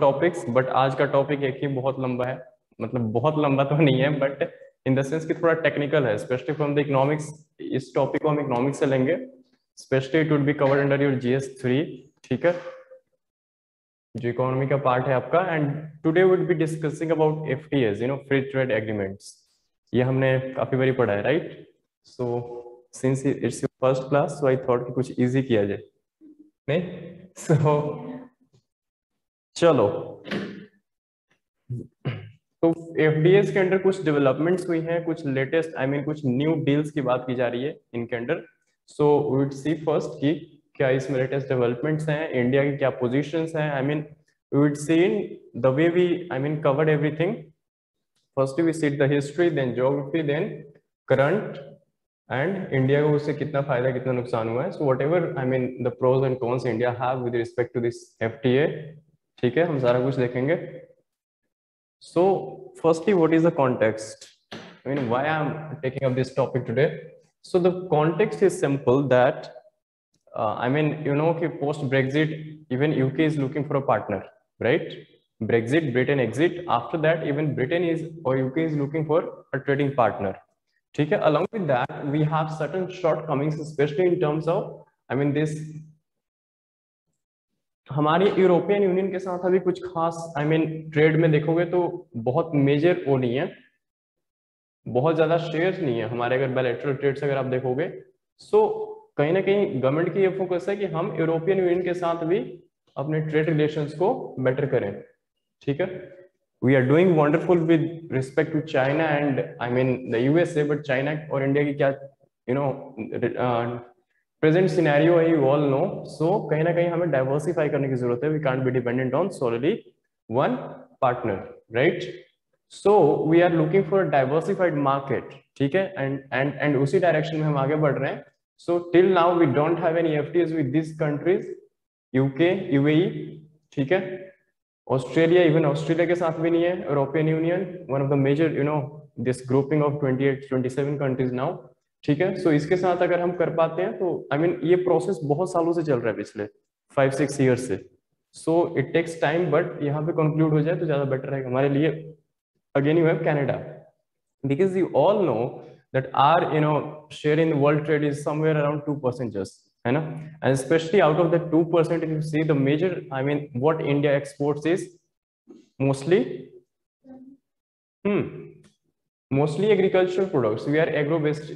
Topics, but आज का topic एक ही बहुत लंबा है, मतलब बहुत लंबा तो नहीं है बट इन द सेंस कि थोड़ा टेक्निकल है, स्पेशली फ्रॉम द इकोनॉमिक्स। इस टॉपिक को हम इकोनॉमिक्स से लेंगे, specially it would be covered under your GS3। ठीक है, जो इकोनॉमी का पार्ट है आपका। And today would be discussing about FTAs, free trade agreements. ये हमने काफी बारी पढ़ा है, right? So since it's your first class, so I thought कि कुछ इजी किया जाए, नहीं? सो चलो, तो FDAs के अंदर कुछ डेवलपमेंट्स हुई हैं, कुछ लेटेस्ट कुछ न्यू डील्स की बात की जा रही है इनके अंदर। So we would see first कि क्या इसमें लेटेस्ट डेवलपमेंट्स हैं, इंडिया की क्या पोजीशंस हैं। We would see in the way we covered everything. First we see the history, then geography, then current, and India को उससे कितना फायदा कितना नुकसान हुआ है। So whatever the pros and cons India have with respect to this FTA। ठीक है, हम सारा कुछ देखेंगे। So firstly, what is the context? Why I'm taking up this topic today? So the context is simple that post Brexit, even UK is looking for a partner, right? Brexit, Britain exit. After that, even Britain is or UK is looking for a trading partner. ठीक है. Along with that, we have certain shortcomings, especially in terms of this. हमारी European union के साथ अभी कुछ खास trade में देखोगे तो बहुत मेजर वो नहीं है, बहुत ज्यादा शेयर्स नहीं है हमारे। अगर बायलैटरल ट्रेड्स अगर आप देखोगे, सो कहीं ना कहीं गवर्नमेंट की ये फोकस है कि हम यूरोपियन यूनियन के साथ भी अपने ट्रेड रिलेशंस को बेटर करें। ठीक है, we are doing wonderful with respect to China and the USA, but China और इंडिया की क्या प्रेजेंट सिनेरियो है, यू ऑल नो। सो कहीं ना कहीं हमें डाइवर्सिफाई करने की जरूरत है। We can't be dependent on solely one partner, right? So we are looking for diversified market. ठीक है, एंड उसी डायरेक्शन में हम आगे बढ़ रहे हैं। So till now we don't have any FTAs with this countries, UK, UAE। ठीक है, ऑस्ट्रेलिया, इवन ऑस्ट्रेलिया के साथ भी नहीं है। European union, one of the measure this grouping of 27 countries now. ठीक है, सो इसके साथ अगर हम कर पाते हैं तो ये प्रोसेस बहुत सालों से चल रहा है, पिछले 5-6 ईयर्स से। So it takes time, but यहाँ पे कंक्लूड हो जाए तो ज्यादा बेटर रहेगा हमारे लिए। Again you have Canada, because you all no that our share in the world trade is somewhere around 2% just, है ना? And especially out of the 2%, if you see the major what India exports is mostly mostly agricultural products. We are agro based,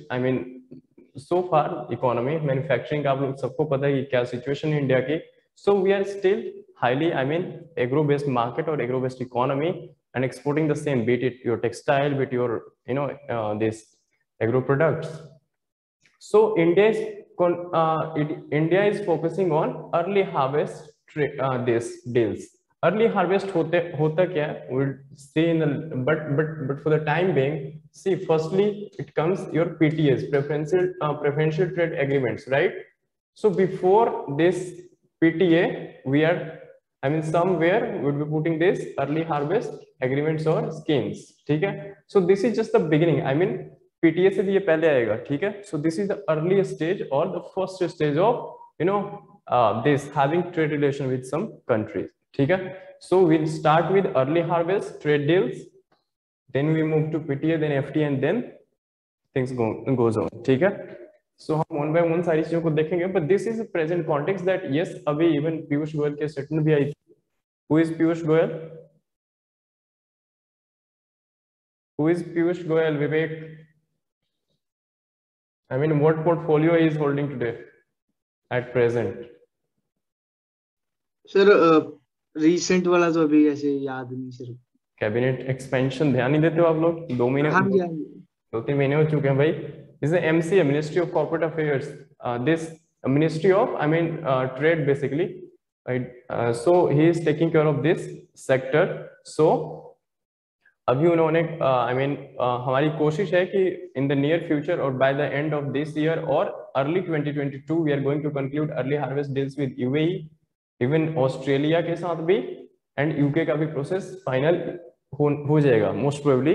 so far economy manufacturing का आप लोग सबको पता है कि क्या सिचुएशन है इंडिया की। So we are still highly agro based market or agro based economy, and exporting the same, be it your textile, be it your this agro products. So India is focusing on early harvest this deals. Early harvest होता क्या है? We'll see in the but for the time being, see, firstly it comes your PTAs, preferential trade agreements, right? So before this PTA, we are somewhere we'll be putting this early harvest agreements or schemes. ठीक है, so this is just the beginning. PTA से भी ये पहले आएगा। ठीक है, so this is the early stage or the first stage of this having trade relation with some countries. ठीक है, so we'll start with early harvest trade deals, then we move to PTA, then FTA, and then things goes on. ठीक है, so हम one by one सारी चीजों को देखेंगे, but this is the present context that yes, अभी even Piyush Goyal के statement भी आई। Who is Piyush Goyal? Who is Piyush Goyal? Vivek, what portfolio he is holding today at present? Sir recent वाला तो अभी ऐसे याद नहीं सर। कैबिनेट एक्सपेंशन ध्यान नहीं देते हो आप लोग? 2 महीने, हाँ जी, 2-3 महीने हो चुके हैं भाई। This is MCA, ministry of corporate affairs, this ministry of trade basically, so he is taking care of this sector. So अभी उन्होंने हमारी कोशिश है कि इन द नियर फ्यूचर और by the end of this year और early 2022 we are going to conclude early harvest deals with UAE, even Australia के साथ भी, एंड UK का भी प्रोसेस फाइनल हो जाएगा most probably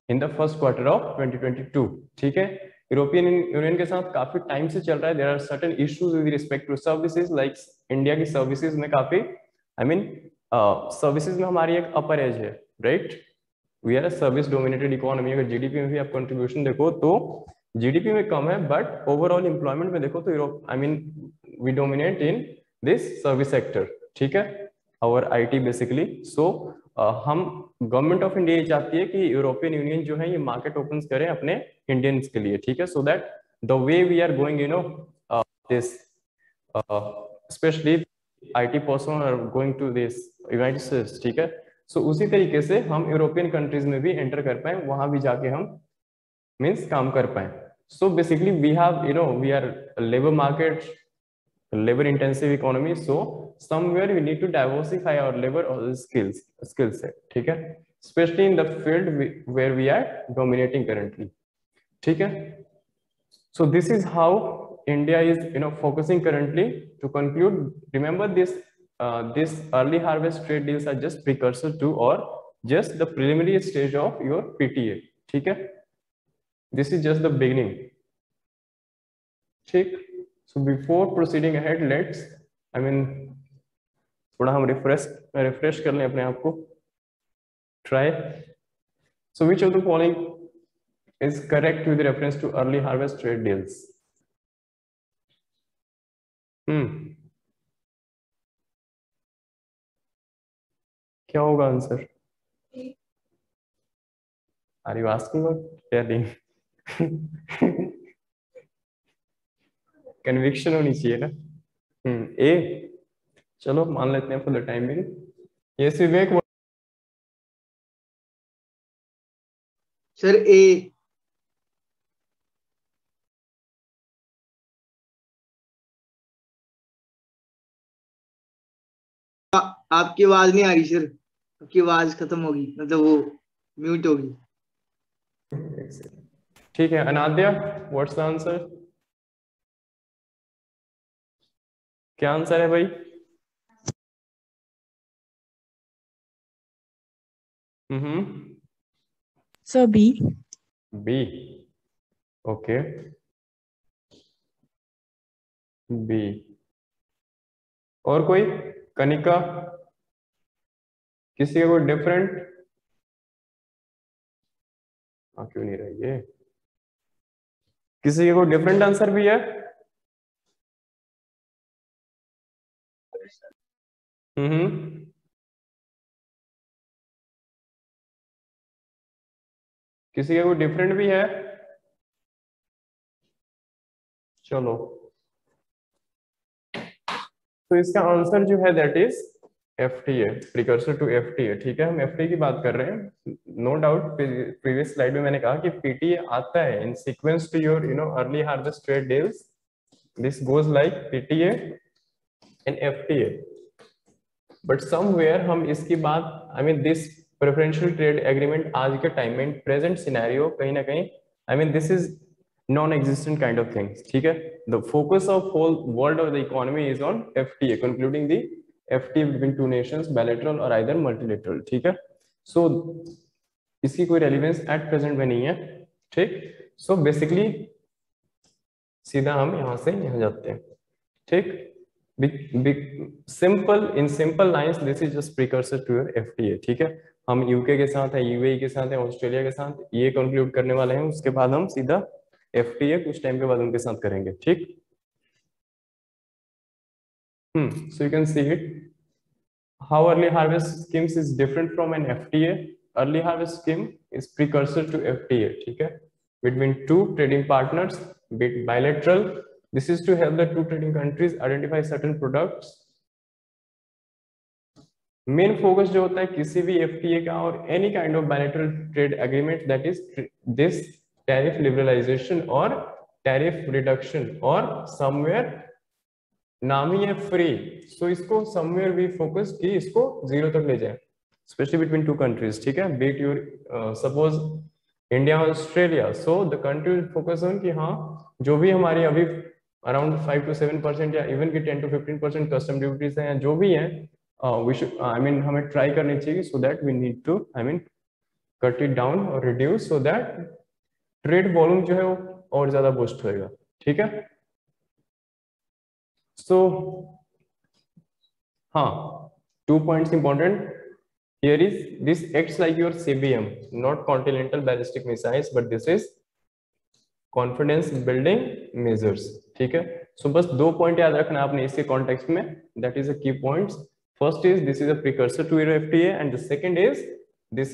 in the first quarter of 2022। ठीक है, यूरोपियन यूनियन के साथ काफी टाइम से चल रहा है। There are certain issues with respect to services, like India की सर्विसेज में काफी सर्विसेज में हमारी एक अपर एज है, right. We are a service dominated economy. अगर जीडीपी में भी आप कंट्रीब्यूशन देखो तो जीडीपी में कम है, बट ओवरऑल एम्प्लॉयमेंट में देखो तो Europe, I mean we dominate in this service sector, ठीक है, और आईटी बेसिकली। सो हम, गवर्नमेंट ऑफ इंडिया ये चाहती है कि यूरोपियन यूनियन जो है ये मार्केट ओपन करे अपने इंडियंस के लिए, ठीक है, so that the way we are going, you know, this specially IT person are going to this United States, ठीक है। सो उसी तरीके से हम यूरोपियन कंट्रीज में भी एंटर कर पाए, वहां भी जाके हम मीन्स काम कर पाए। So basically we have, you know, we are labour market, labor intensive economy, so somewhere we need to diversify our labor or skill set, ठीक है, especially in the field where we are dominating currently, ठीक है। So this is how India is, you know, focusing currently. To conclude, remember this, this early harvest trade deals are just precursor to or just the preliminary stage of your PTA, ठीक है, this is just the beginning, ठीक। So before proceeding ahead, let's, I mean, थोड़ा हम refresh कर लें अपने आप को, try. So which of the following is correct with reference to early harvest trade deals? क्या होगा answer? Are you asking or telling? Conviction होनी चाहिए ना। ए, चलो मान लेते हैं for the time being. Yes Vivek. Sir ए। आपकी आवाज नहीं आ रही सर, आपकी आवाज खत्म होगी, मतलब वो म्यूट होगी। ठीक है अनाद्या, व्हाट्स द आंसर? क्या आंसर है भाई? Sir B. B, okay, B. और कोई? कनिका, किसी का कोई डिफरेंट? क्यों नहीं रही है? किसी का कोई डिफरेंट आंसर भी है? किसी का कोई डिफरेंट भी है? चलो, तो इसका आंसर जो है that is FTA, precursor to FTA, ठीक है। हम एफटीए की बात कर रहे हैं, नो डाउट। प्रीवियस स्लाइड में मैंने कहा कि पीटीए आता है in sequence to your, you know, early harvest trade deals. This goes like PTA and FTA, but somewhere हम इसकी बात, I mean this preferential trade agreement आज के टाइम में प्रेजेंट सिनेरियो कहीं ना कहीं, I mean this is non existent kind of things, ठीक है। The focus of whole world of the economy is on FTA, concluding the FTA between two nations, bilateral और either multilateral, ठीक है। सो इसकी कोई रेलिवेंस एट प्रेजेंट में नहीं है, ठीक। सो बेसिकली सीधा हम यहां से यहां जाते हैं, ठीक। Simple, in simple lines this is just precursor to your FTA, ठीक है। हम यूके के साथ है, यूएई के साथ है, ऑस्ट्रेलिया के साथ ये कंक्लूड करने वाले हैं, उसके बाद हम सीधा एफटीए कुछ टाइम के बाद उनके साथ करेंगे, ठीक। सो you can see it, how early harvest schemes is different from an FTA. Early harvest scheme is precursor to FTA, ठीक है, between two trading partners, bilateral. This is to help the two trading countries identify certain products. Main focus जो होता है किसी भी FTA का और any kind of bilateral trade agreement, that is this tariff liberalisation और टैरिफ रिडक्शन, और somewhere नाम ही है फ्री, सो इसको समवेयर वी फोकस कि इसको जीरो तक ले जाए, स्पेशली बिटवीन टू कंट्रीज, ठीक है। बीट योर सपोज इंडिया और Australia, so the country will focus on कि हाँ जो भी हमारी अभी अराउंड 5 to 7% या इवन की 10 to 15% कस्टम ड्यूटीज हैं, जो भी हैं, वी शुड, आई मीन हमें ट्राई करनी चाहिए so that we need to, I mean cut it down और reduce, so that trade volume जो है वो और ज्यादा बूस्ट होएगा, ठीक है। सो हाँ, 2 points important here is this acts like your CBM, not continental ballistic missiles, but this is confidence building measures. ठीक है, so बस 2 पॉइंट याद रखना आपने इसके कॉन्टेक्स्ट में, that is the key points. First is this is a precursor to your FTA, and the second is this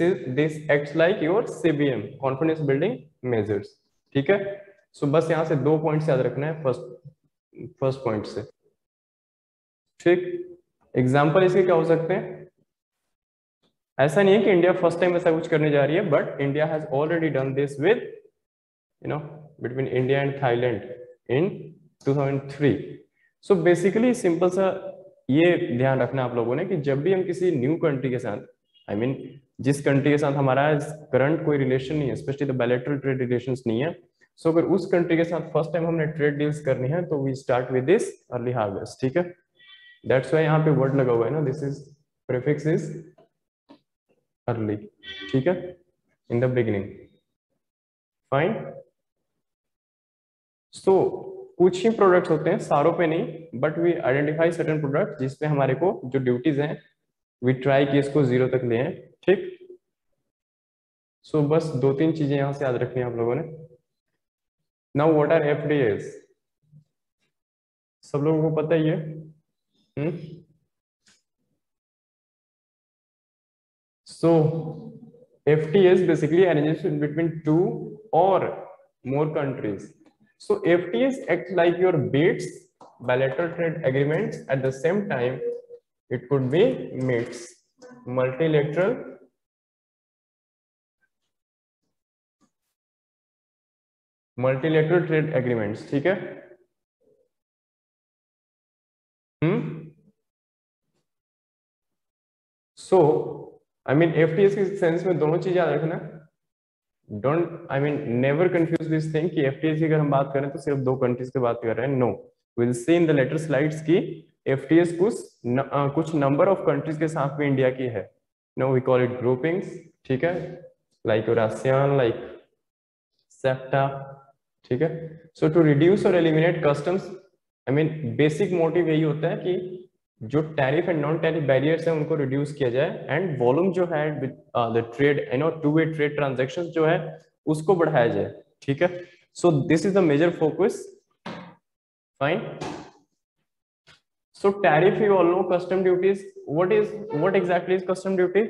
acts like your CBM, confidence building measures. ठीक है, so बस यहाँ से 2 पॉइंट्स याद रखना है फर्स्ट पॉइंट से. ठीक, एग्जाम्पल इसके क्या हो सकते हैं? ऐसा नहीं है कि इंडिया फर्स्ट टाइम ऐसा कुछ करने जा रही है, but India has already done this with between India and Thailand in 2003. So basically simple सा ये ध्यान रखना आप लोगों ने कि जब भी हम किसी न्यू कंट्री के साथ, आई मीन जिस कंट्री के साथ हमारा करंट कोई रिलेशन नहीं है, specially the bilateral trade relations नहीं है, सो अगर उस कंट्री के साथ फर्स्ट टाइम हमने ट्रेड डील्स करनी है तो we start with this early harvest. ठीक है, दैट्स व्हाई यहाँ पे वर्ड लगा हुआ है ना, this is prefix is early. ठीक है, in the beginning. Fine. So कुछ ही प्रोडक्ट्स होते हैं, सारों पे नहीं, but we identify certain product जिसपे हमारे को जो ड्यूटीज हैं वी ट्राई कि इसको 0 तक ले आए. ठीक, सो बस 2-3 चीजें यहां से याद रखनी है आप लोगों ने. Now what are FTAs? सब लोगों को पता ही है. So FTAs basically arrangements between 2 or more countries. So FTAs act like your bids, bilateral trade agreements. At the same time, it could be MITs, multilateral trade agreements. ठीक है. So I mean FTAs के sense में दोनों चीज याद रखना. Don't I mean never confuse this thing कि FTAs की अगर हम बात करें तो सिर्फ 2 कंट्रीज की बात कर रहे हैं. No, will see in the later slides की FTAs कुछ नंबर ऑफ कंट्रीज के साथ भी इंडिया की है. No, we call it groupings. ठीक है, like your ASEAN, like SAFTA. ठीक है, सो टू रिड्यूस और eliminate customs, I mean basic motive यही होता है कि जो tariff and non tariff barriers हैं उनको रिड्यूस किया जाए, एंड वॉल्यूम जो है the trade two way trade transactions जो है उसको बढ़ाया जाए. ठीक है, so this is the major focus. Fine. So tariff you all know, custom duties. What exactly is custom duty?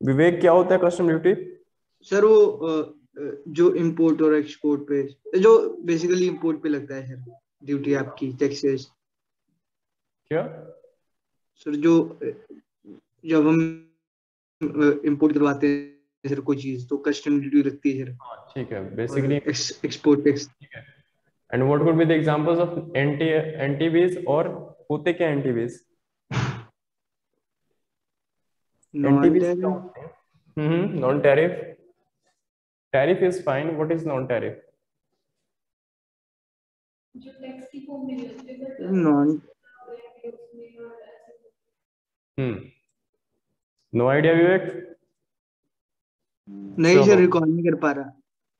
Vivek क्या होता है कस्टम ड्यूटी? सर वो जो इंपोर्ट और एक्सपोर्ट पे, जो बेसिकली इंपोर्ट पे लगता है सर ड्यूटी, आपकी टैक्सेस. क्या सर जो जब हम इंपोर्ट करवाते हैं सर कोई चीज, तो कस्टम ड्यूटी लगती है सर. ठीक है, बेसिकली एक्सपोर्ट टैक्स. ठीक है. And what would be the examples of NTBs? और होते क्या NTBs? Non tariff. Tariff is fine. What is non-tariff? No idea, Vivek? नहीं सर, रिकॉल नहीं कर पा रहा.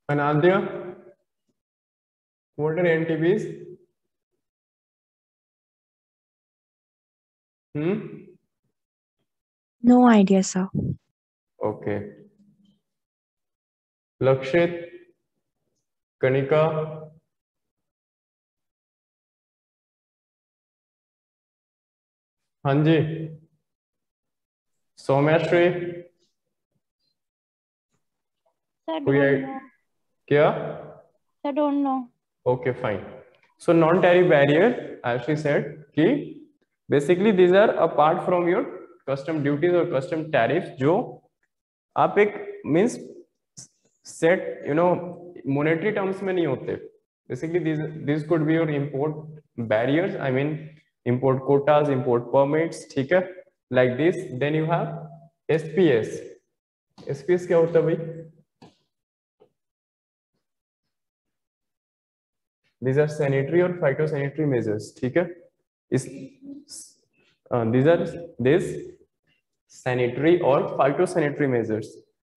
Anandya, what are NTBs? No idea, sir. Okay. लक्षित, कनिका, हाँ जी, सौम्याश्री, क्या? I don't know. Okay, fine. So non-tariff barrier, as she said, कि basically these are apart from your custom duties or custom tariffs, जो आप एक means set monetary terms में नहीं होते. Basically these could be your import barriers, I mean import quotas, import permits. ठीक है, like this. Then you have SPS. SPS क्या होता है भाई? These are sanitary or phytosanitary measures. ठीक है, these sanitary or phytosanitary measures.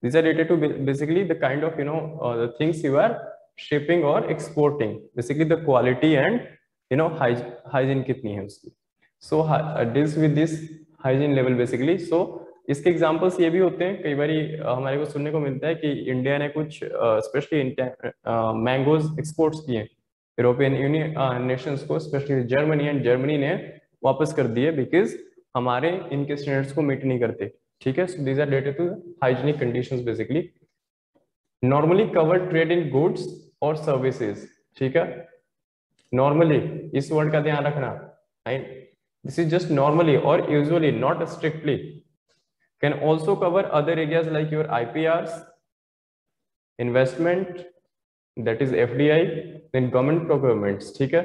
These are related to basically the kind of the things you are shipping और exporting, basically the quality and you know hygiene कितनी है उसकी. So deals with this hygiene level basically. So इसके examples ये भी होते हैं, कई बार हमारे को सुनने को मिलता है कि इंडिया ने कुछ स्पेशली मैंगोज एक्सपोर्ट्स किए यूरोपियन यूनियन नेशंस को, स्पेशली जर्मनी, एंड जर्मनी ने वापस कर दिए बिकॉज हमारे इनके स्टैंडर्ड्स को मीट नहीं करते. ठीक है. So these are related to hygienic conditions basically. Normally cover trade in goods और सर्विसेज. ठीक है. नॉर्मली इस वर्ड का ध्यान रखना. दिस इज जस्ट नॉर्मली और usually, not strictly. Can also cover other areas like your IPRs, investment, that is FDI, then government procurements. ठीक है.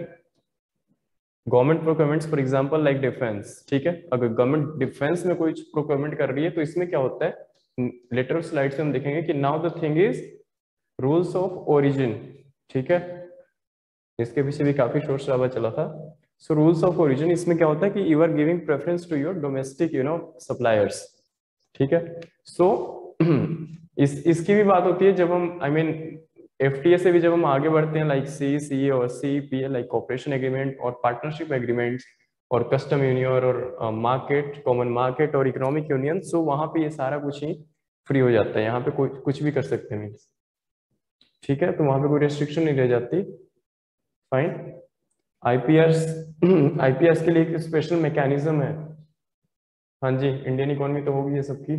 Government procurements for example like defence. ठीक है. अगर गवर्नमेंट डिफेंस में कोई प्रोक्योरमेंट कर रही है तो इसमें क्या होता है, लेटर स्लाइड से हम देखेंगे कि now the thing is rules of origin. ठीक है. इसके पीछे भी काफी शोर शराबा चला था. सो रूल्स ऑफ ओरिजिन, इसमें क्या होता है कि you are giving preference to your domestic suppliers. ठीक है. सो इसकी भी बात होती है जब हम FTA से भी जब हम आगे बढ़ते हैं, लाइक CE और CEPA, लाइक कॉपरेशन एग्रीमेंट और पार्टनरशिप एग्रीमेंट्स और कस्टम यूनियन और मार्केट, कॉमन मार्केट और इकोनॉमिक यूनियन. सो वहां पे ये सारा कुछ ही फ्री हो जाता है. यहाँ पे कुछ भी कर सकते हैं मीन्स. ठीक है. तो वहां पे कोई रेस्ट्रिक्शन नहीं रह जाती. फाइन. IPRs के लिए एक स्पेशल मैकेनिज्म है. हाँ जी, इंडियन इकोनॉमी तो होगी ये सबकी.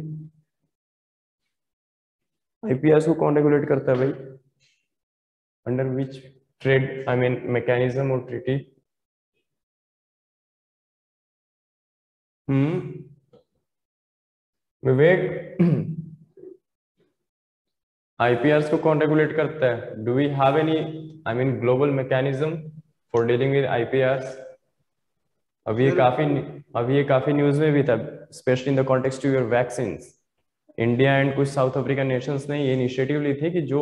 IPRs को कौन रेगुलेट करता है भाई? अंडर विच ट्रेड मैकेनिज्म और ट्रीटी? विवेक, IPRs को कौन रेगुलेट करता है? Do we have any global mechanism for dealing with IPRs? अभी ये काफी न्यूज में भी था, specially in the context to your vaccine. India and कुछ साउथ अफ्रीकन नेशंस ने ये इनिशिएटिव ली थी कि जो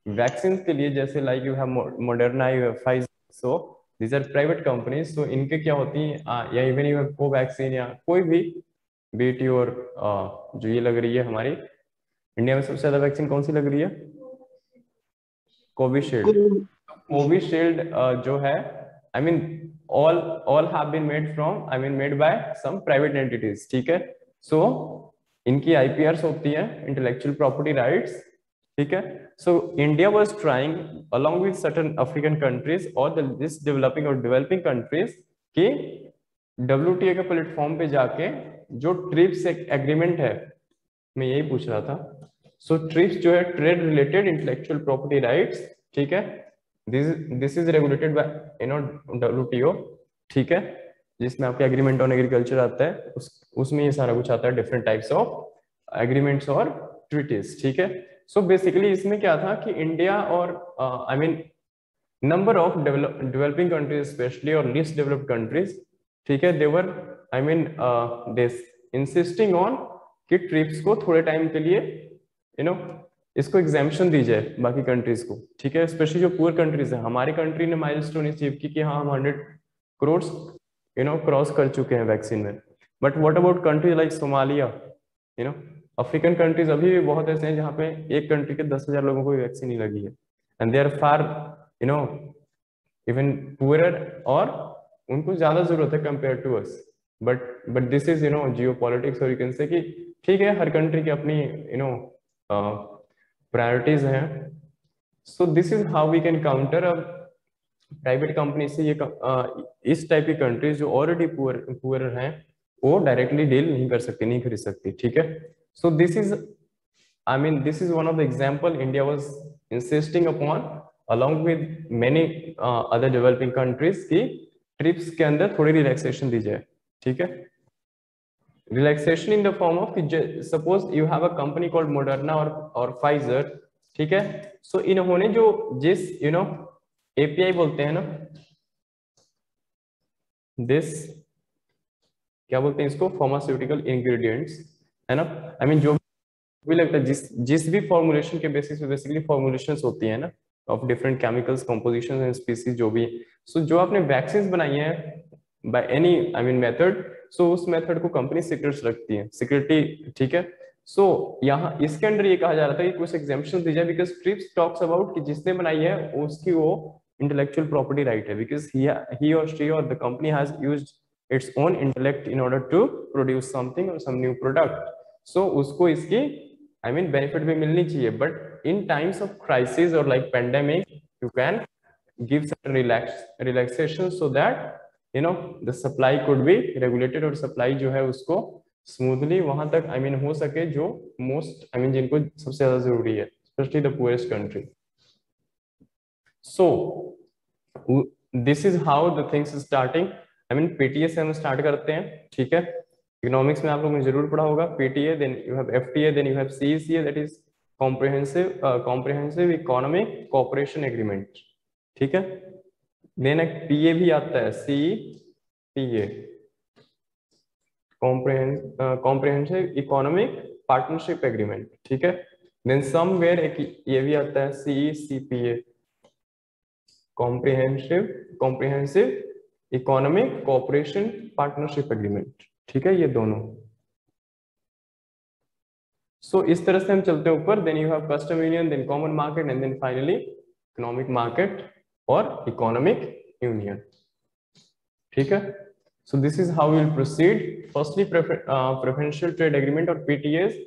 वैक्सीन के लिए, जैसे like you have Moderna, you have Pfizer, so these are private companies. तो इनके क्या होती है, या इवन यू हैव कोवैक्सीन या कोई भी बीटी, और जो ये लग रही है हमारी इंडिया में सबसे ज्यादा वैक्सीन कौन सी लग रही है? कोविशील्ड. कोविशील्ड जो है, all have been made from made by some private entities. ठीक है. सो इनकी IPRs होती है, इंटेलेक्चुअल प्रॉपर्टी राइट्स. ठीक है. So India was trying along with certain African countries or this developing और developing countries कि WTO के प्लेटफॉर्म पे जाके जो ट्रिप्स एग्रीमेंट है, मैं यही पूछ रहा था. सो ट्रिप्स जो है trade related intellectual property rights. ठीक है. This is regulated by WTO. ठीक है. जिसमें आपके एग्रीमेंट ऑन एग्रीकल्चर आता है, उसमें ये सारा कुछ आता है, डिफरेंट टाइप्स ऑफ एग्रीमेंट्स और ट्रीटीज. ठीक है. सो बेसिकली इसमें क्या था कि इंडिया और number of developing countries specially और लीस्ट डेवलप्ड कंट्रीज, ठीक है, देवर दिस इंसिस्टिंग ऑन कि ट्रिप्स को थोड़े टाइम के लिए इसको एग्जाम्पशन दी जाए बाकी कंट्रीज को. ठीक है. स्पेशली जो पुअर कंट्रीज है, हमारी कंट्री ने माइलस्टोन अचीव की कि हाँ हम 100 करोड़ क्रॉस कर चुके हैं वैक्सीन में. But what about countries like Somalia, African countries अभी भी बहुत ऐसे हैं जहाँ पे एक कंट्री के 10,000 लोगों को वैक्सीन नहीं लगी है, and they are far even poorer, और उनको ज्यादा जरूरत है compare to us. But this is geopolitics, और यू कैन से कि ठीक है, हर कंट्री की अपनी प्रायोरिटीज हैं. So this is how we can counter अब प्राइवेट कंपनी से ये इस टाइप की कंट्रीज जो ऑलरेडी पुअर हैं वो डायरेक्टली डील नहीं कर सकती, नहीं खरीद सकती. ठीक है. So this is one of the example India was insisting upon along with many other developing countries की ट्रिप्स के अंदर थोड़ी रिलैक्सेशन दी जाए. ठीक है. Relaxation in the form of, suppose you have a company called Moderna और Pfizer. ठीक है. सो इन्होंने जो जिस API बोलते हैं ना, दिस क्या बोलते हैं इसको, फार्मास्यूटिकल इंग्रेडिएंट्स, है ना. जो भी लगता है, जिस भी फॉर्मुलेशन के बेसिस पे बेसिकली फॉर्मुलेशंस होती है ना of different chemicals, compositions and species जो भी. सो जो आपने वैक्सीन बनाई है बाय एनी मेथड, सो उस मेथड को कंपनी सीक्रेट्स रखती है, सिक्योरिटी. ठीक है. सो यहाँ इसके अंदर ये कहा जा रहा था कि कुछ एग्जाम्पशन दी जाए, बिकॉज ट्रिप्स टॉक्स अबाउट कि जिसने बनाई है उसकी वो इंटेलेक्चुअल प्रॉपर्टी राइट है, बिकॉज ही और शी और the company has used its own intellect in order to produce something और सम न्यू प्रोडक्ट। सो उसको इसकी आई मीन बेनिफिट भी मिलनी चाहिए, but in times of crisis और like pandemic you can give certain relaxation so that you know the supply could be regulated और supply जो है उसको स्मूथली वहां तक आई मीन हो सके जो मोस्ट आई मीन जिनको सबसे ज्यादा जरूरी है, specially the poorest country. So this is how the things starting. I mean PTA से हम स्टार्ट करते हैं, ठीक है। इकोनॉमिक्स में आप लोगों ने जरूर पढ़ा होगा PTA, then you have FTA, then you have CECA, that is comprehensive economic cooperation agreement, ठीक है। देन एक पीए भी आता है, CEPA, comprehensive economic partnership agreement, ठीक है। देन समवेयर एक ये भी आता है CECPA, comprehensive economic cooperation partnership agreement, ठीक है, ये दोनों। सो इस तरह से हम चलते हैं ऊपर। Then you have custom union, then common market and then finally economic market और इकोनॉमिक यूनियन, ठीक है। So this is how will proceed. Firstly preferential trade agreement और पीटीएस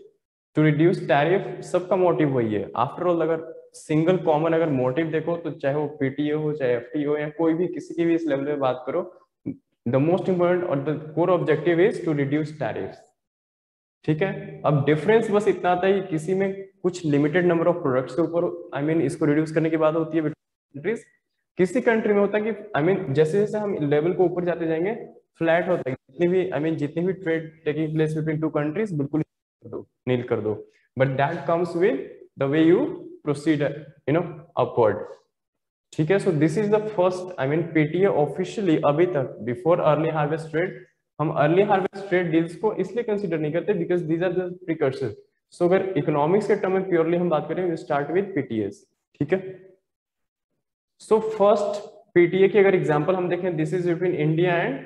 टू रिड्यूस टैरिफ, सबका मोटिव वही है। आफ्टर ऑल अगर single common अगर motive देखो तो चाहे वो पीटीए हो चाहे एफटीए हो या कोई भी किसी की भी इस लेवल पे बात करो, द मोस्ट इंपोर्टेंट और the core objective is to reduce tariff, ठीक है। अब डिफरेंस बस इतना आता है कि किसी में कुछ लिमिटेड नंबर ऑफ प्रोडक्ट्स के ऊपर आई मीन इसको रिड्यूस करने की बात होती है कंट्रीज, किसी कंट्री में होता है कि आई मीन जैसे जैसे हम लेवल को ऊपर जाते जाएंगे फ्लैट होता है, जितनी भी आई मीन जितनी भी trade taking place between two countries बिल्कुल नील कर दो, but that comes with the way you proceed you know upward, ठीक है। So this is the first I mean PTA officially अभी तक बिफोर अर्ली हार्वेस्ट ट्रेड। हम early harvest trade deals को इसलिए कंसीडर नहीं करते because these are the precursor. So अगर इकोनॉमिक्स के टर्म में प्योरली हम बात करें वी स्टार्ट विद पीटीएस, ठीक है। सो फर्स्ट पीटीए की अगर एग्जांपल हम देखें, this is between India and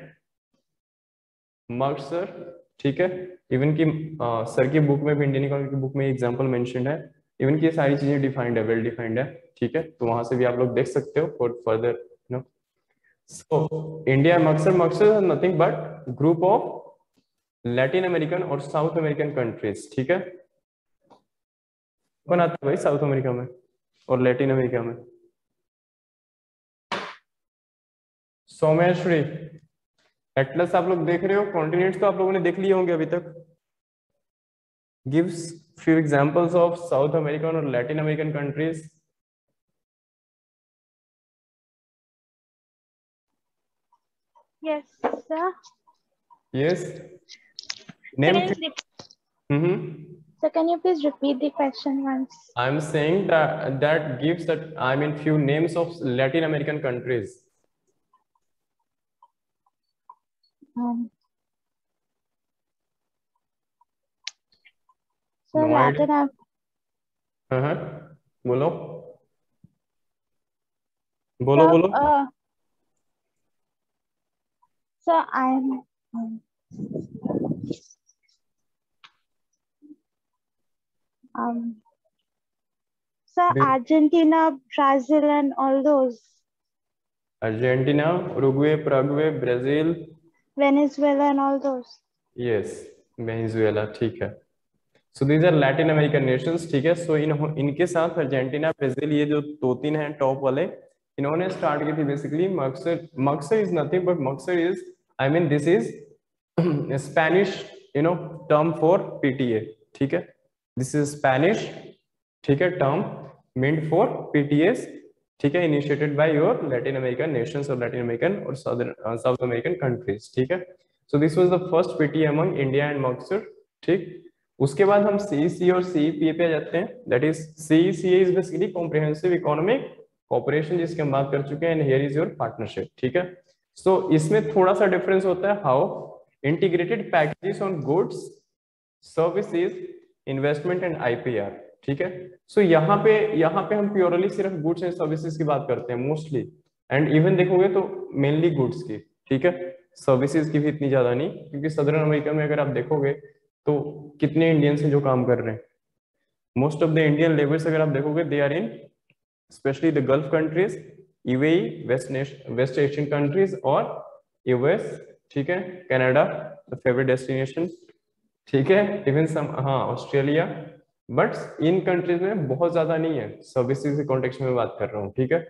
Mercer, ठीक है। इवन की सर की बुक में भी, इंडियन इकोनॉमी की बुक में एग्जांपल मेंशन्ड है, इवन की ये सारी चीजें डिफाइंड है, वेल डिफाइंड है, ठीक है। तो वहां से भी आप लोग देख सकते हो for further you know. So India Mercer is nothing but group of Latin American और साउथ अमेरिकन कंट्रीज, ठीक है। कौन आता है भाई साउथ अमेरिका में और लैटिन अमेरिका में? सौम्यश्री, एटलस आप लोग देख रहे हो, कॉन्टिनेंट्स तो आप लोगों ने देख लिए होंगे अभी तक। Gives few examples of South American or Latin American countries. Yes, sir. Yes. Can Name. So can you please repeat the question once? I'm saying that gives that I mean few names of Latin American countries. So No Latin बोलो बोलो बोलो। So I'm so Argentina, Brazil, and all those. Argentina, Uruguay, Paraguay, Brazil, Venezuela, and all those. Yes, Venezuela, ठीक है। So these are Latin American nations, ठीक है। So इनके साथ Argentina, Brazil, ये जो दो तीन हैं टॉप वाले, इन्होंने स्टार्ट की थी basically Mercosur is nothing but Mercosur is I mean this is Spanish you know term for PTA, ठीक है। दिस इज स्पेनिश, ठीक है, टर्म मीन्ड फॉर पीटीएस, ठीक है, initiated by your Latin American nations और Latin American और South American countries, ठीक है। So this was the first PTA among India and Mercosur, ठीक। उसके बाद हम सीईसी और सीईपीए पे जाते हैं, that is CECA is basically comprehensive economic cooperation, जिसकी हम बात कर चुके हैं, and here is your partnership, ठीक है। सो इसमें थोड़ा सा डिफरेंस होता है, how integrated packages on goods services investment and IPR, ठीक है। सो यहाँ पे हम प्योरली सिर्फ गुड्स एंड सर्विसेज की बात करते हैं मोस्टली, एंड इवन देखोगे तो मेनली गुड्स की, ठीक है, सर्विसेज की भी इतनी ज्यादा नहीं, क्योंकि सदर्न अमेरिका में अगर आप देखोगे तो कितने इंडियंस हैं जो काम कर रहे हैं? Most of the Indian labours अगर आप देखोगे they are in specially the Gulf countries, UAE, West Asian countries और यूएस, ठीक है, कनाडा द फेवरेट डेस्टिनेशन, ठीक है, इवन सम, हाँ, ऑस्ट्रेलिया, बट इन कंट्रीज में बहुत ज्यादा नहीं है, सर्विसेज के कॉन्टेक्स्ट में बात कर रहा हूँ, ठीक है।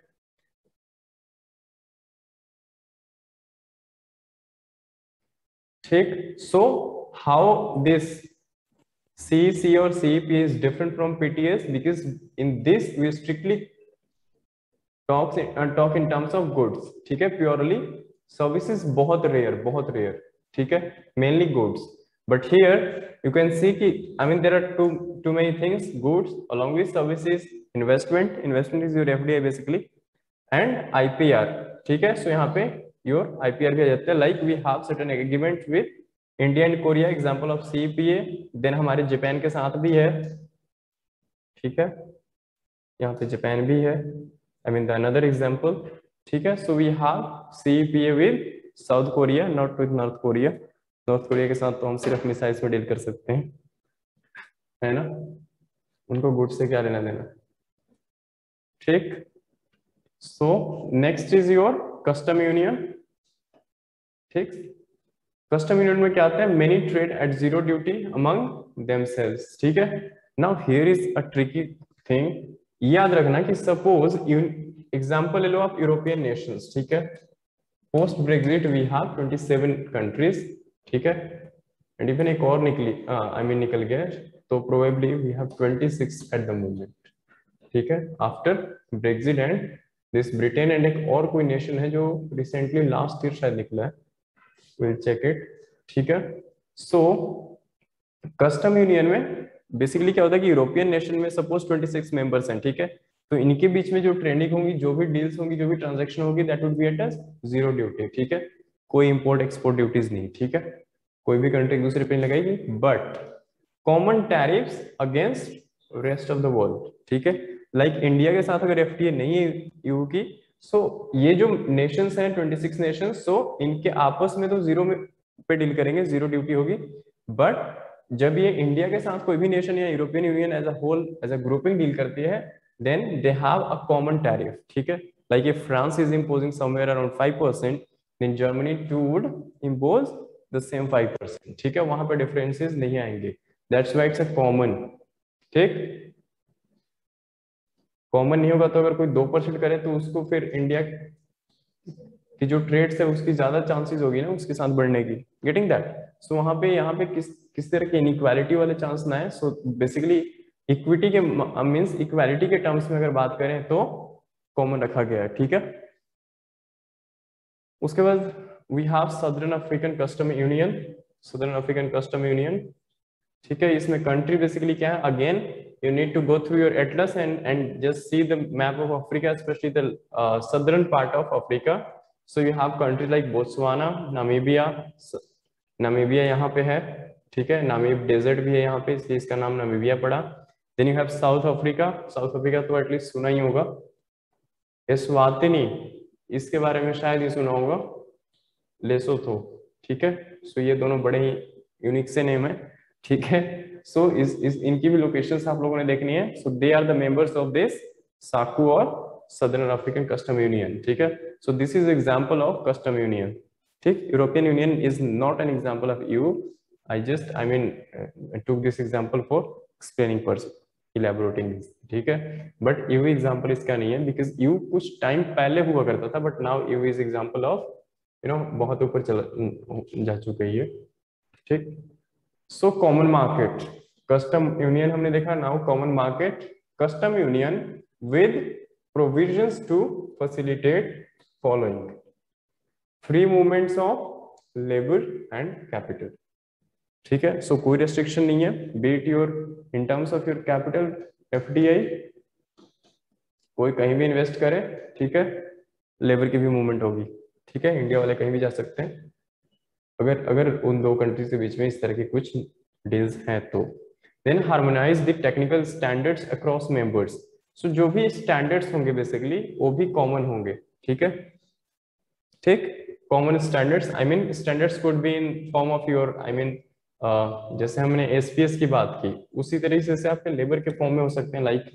ठीक, so how this CEC or CEP is different from PTS because in this we strictly talk in terms of goods, ठीक है, purely services बहुत rare, ठीक है, mainly goods, but here you can see कि I mean there are too many things, goods along with services, investment is your FDI basically and IPR, ठीक है। so यहाँ पे your IPR भी आ जाता है, like we have certain agreement with India and Korea, example of CEPA, then हमारे Japan के साथ भी है, ठीक है, यहाँ पे जापान भी है, I mean the another example, ठीक है। So we have CEPA with South Korea, not with North Korea. North Korea के साथ तो हम सिर्फ मिसाइल्स में डील कर सकते हैं, है ना, उनको गुड्स से क्या लेना देना, ठीक। So next is your custom union, ठीक। कस्टम यूनियन में क्या आता है, many trade at zero duty among themselves, ठीक है। Now here is a tricky thing, याद रखना कि सपोज एग्जांपल ले लो आप यूरोपियन नेशंस, ठीक है, post Brexit we have 27 countries, ठीक है, एंड इवन एक और निकली निकल गया, तो probably we have 26 at the moment, ठीक है, after Brexit and this Britain and एक और कोई नेशन है जो रिसेंटली लास्ट ईयर शायद निकला है, we'll check it, ठीक है। सो कस्टम यूनियन में बेसिकली क्या होता है कि यूरोपियन नेशन में सपोज 26 मेंबर्स हैं, ठीक है, तो इनके बीच में जो ट्रेडिंग होंगी, जो भी डील्स होंगी, जो भी ट्रांजैक्शन होगी, that would be at as zero duty, ठीक है, कोई इंपोर्ट एक्सपोर्ट ड्यूटीज नहीं, ठीक है, कोई भी कंट्री एक दूसरे पे नहीं लगाएगी, but common tariffs against rest of the world, ठीक है। लाइक इंडिया के साथ अगर FTA नहीं है यूयू की, सो ये जो नेशंस हैं 26 नेशंस, सो इनके आपस में तो जीरो में पे डील करेंगे, जीरो ड्यूटी होगी, बट जब ये इंडिया के साथ कोई भी नेशन या European Union as a whole as a grouping deal करती है, then they have a common tariff, ठीक है। Like if France is imposing somewhere around 5%, then Germany too would impose the same 5%, ठीक है, वहां पे डिफरेंसेस नहीं आएंगे, that's why it's a common, ठीक। कॉमन नहीं होगा तो अगर कोई 2% करे तो उसको फिर इंडिया की जो ट्रेड्स है उसकी ज्यादा चांसेस होगी ना उसके साथ बढ़ने की, गेटिंग दैट। सो वहां पे यहाँ पे किस तरह के इनइक्वालिटी वाले चांस ना है, सो बेसिकली इक्विटी के मींस इक्वालिटी के टर्म्स में अगर बात करें तो कॉमन रखा गया है, ठीक है। उसके बाद we have Southern African custom Union, Southern African custom union, ठीक है। इसमें कंट्री बेसिकली क्या है, again you need to go through your atlas and just see the map of Africa, especially the southern part of Africa. So you have countries like Botswana, Namibia यहाँ पे है, ठीक है, नामीब डेजर्ट भी है यहाँ पे, इसलिए इसका नाम नामीबिया पड़ा। Then you have South Africa, South Africa तो एटलीस्ट सुना ही होगा। एस्वातिनी, इसके बारे में शायद ही सुना होगा, लेसोथो, ठीक है। सो ये दोनों बड़े ही यूनिक से नेम है, ठीक है। सो इस इनकी भी लोकेशंस आप लोगों ने देखनी है। So they are the members of this SACU और सदर्न अफ्रीकन कस्टम यूनियन, ठीक है। So this is example of custom union, ठीक। European union is not an example of you, I took this example for explaining person, elaborating, ठीक है। But you example इसका नहीं है, because you कुछ time पहले हुआ करता था, but now you is example of बहुत ऊपर चला जा चुका है ये, ठीक। So common market, custom union हमने देखा, now common market, custom union with provisions to facilitate following: free movements of labour and capital, ठीक है। सो कोई रेस्ट्रिक्शन नहीं है, be it your in terms of your capital FDI, कोई कहीं भी इन्वेस्ट करे, ठीक है, लेबर की भी मूवमेंट होगी, ठीक है, इंडिया वाले कहीं भी जा सकते हैं अगर उन दो कंट्रीज के बीच में इस तरह के कुछ डील्स हैं तो। Then harmonise the technical standards across members, so जो भी स्टैंडर्ड्स होंगे बेसिकली वो भी कॉमन होंगे, ठीक है, ठीक। Common standards, standards could be in form of your जैसे हमने एसपीएस की बात की, उसी तरीके से आपके लेबर के फॉर्म में हो सकते हैं, like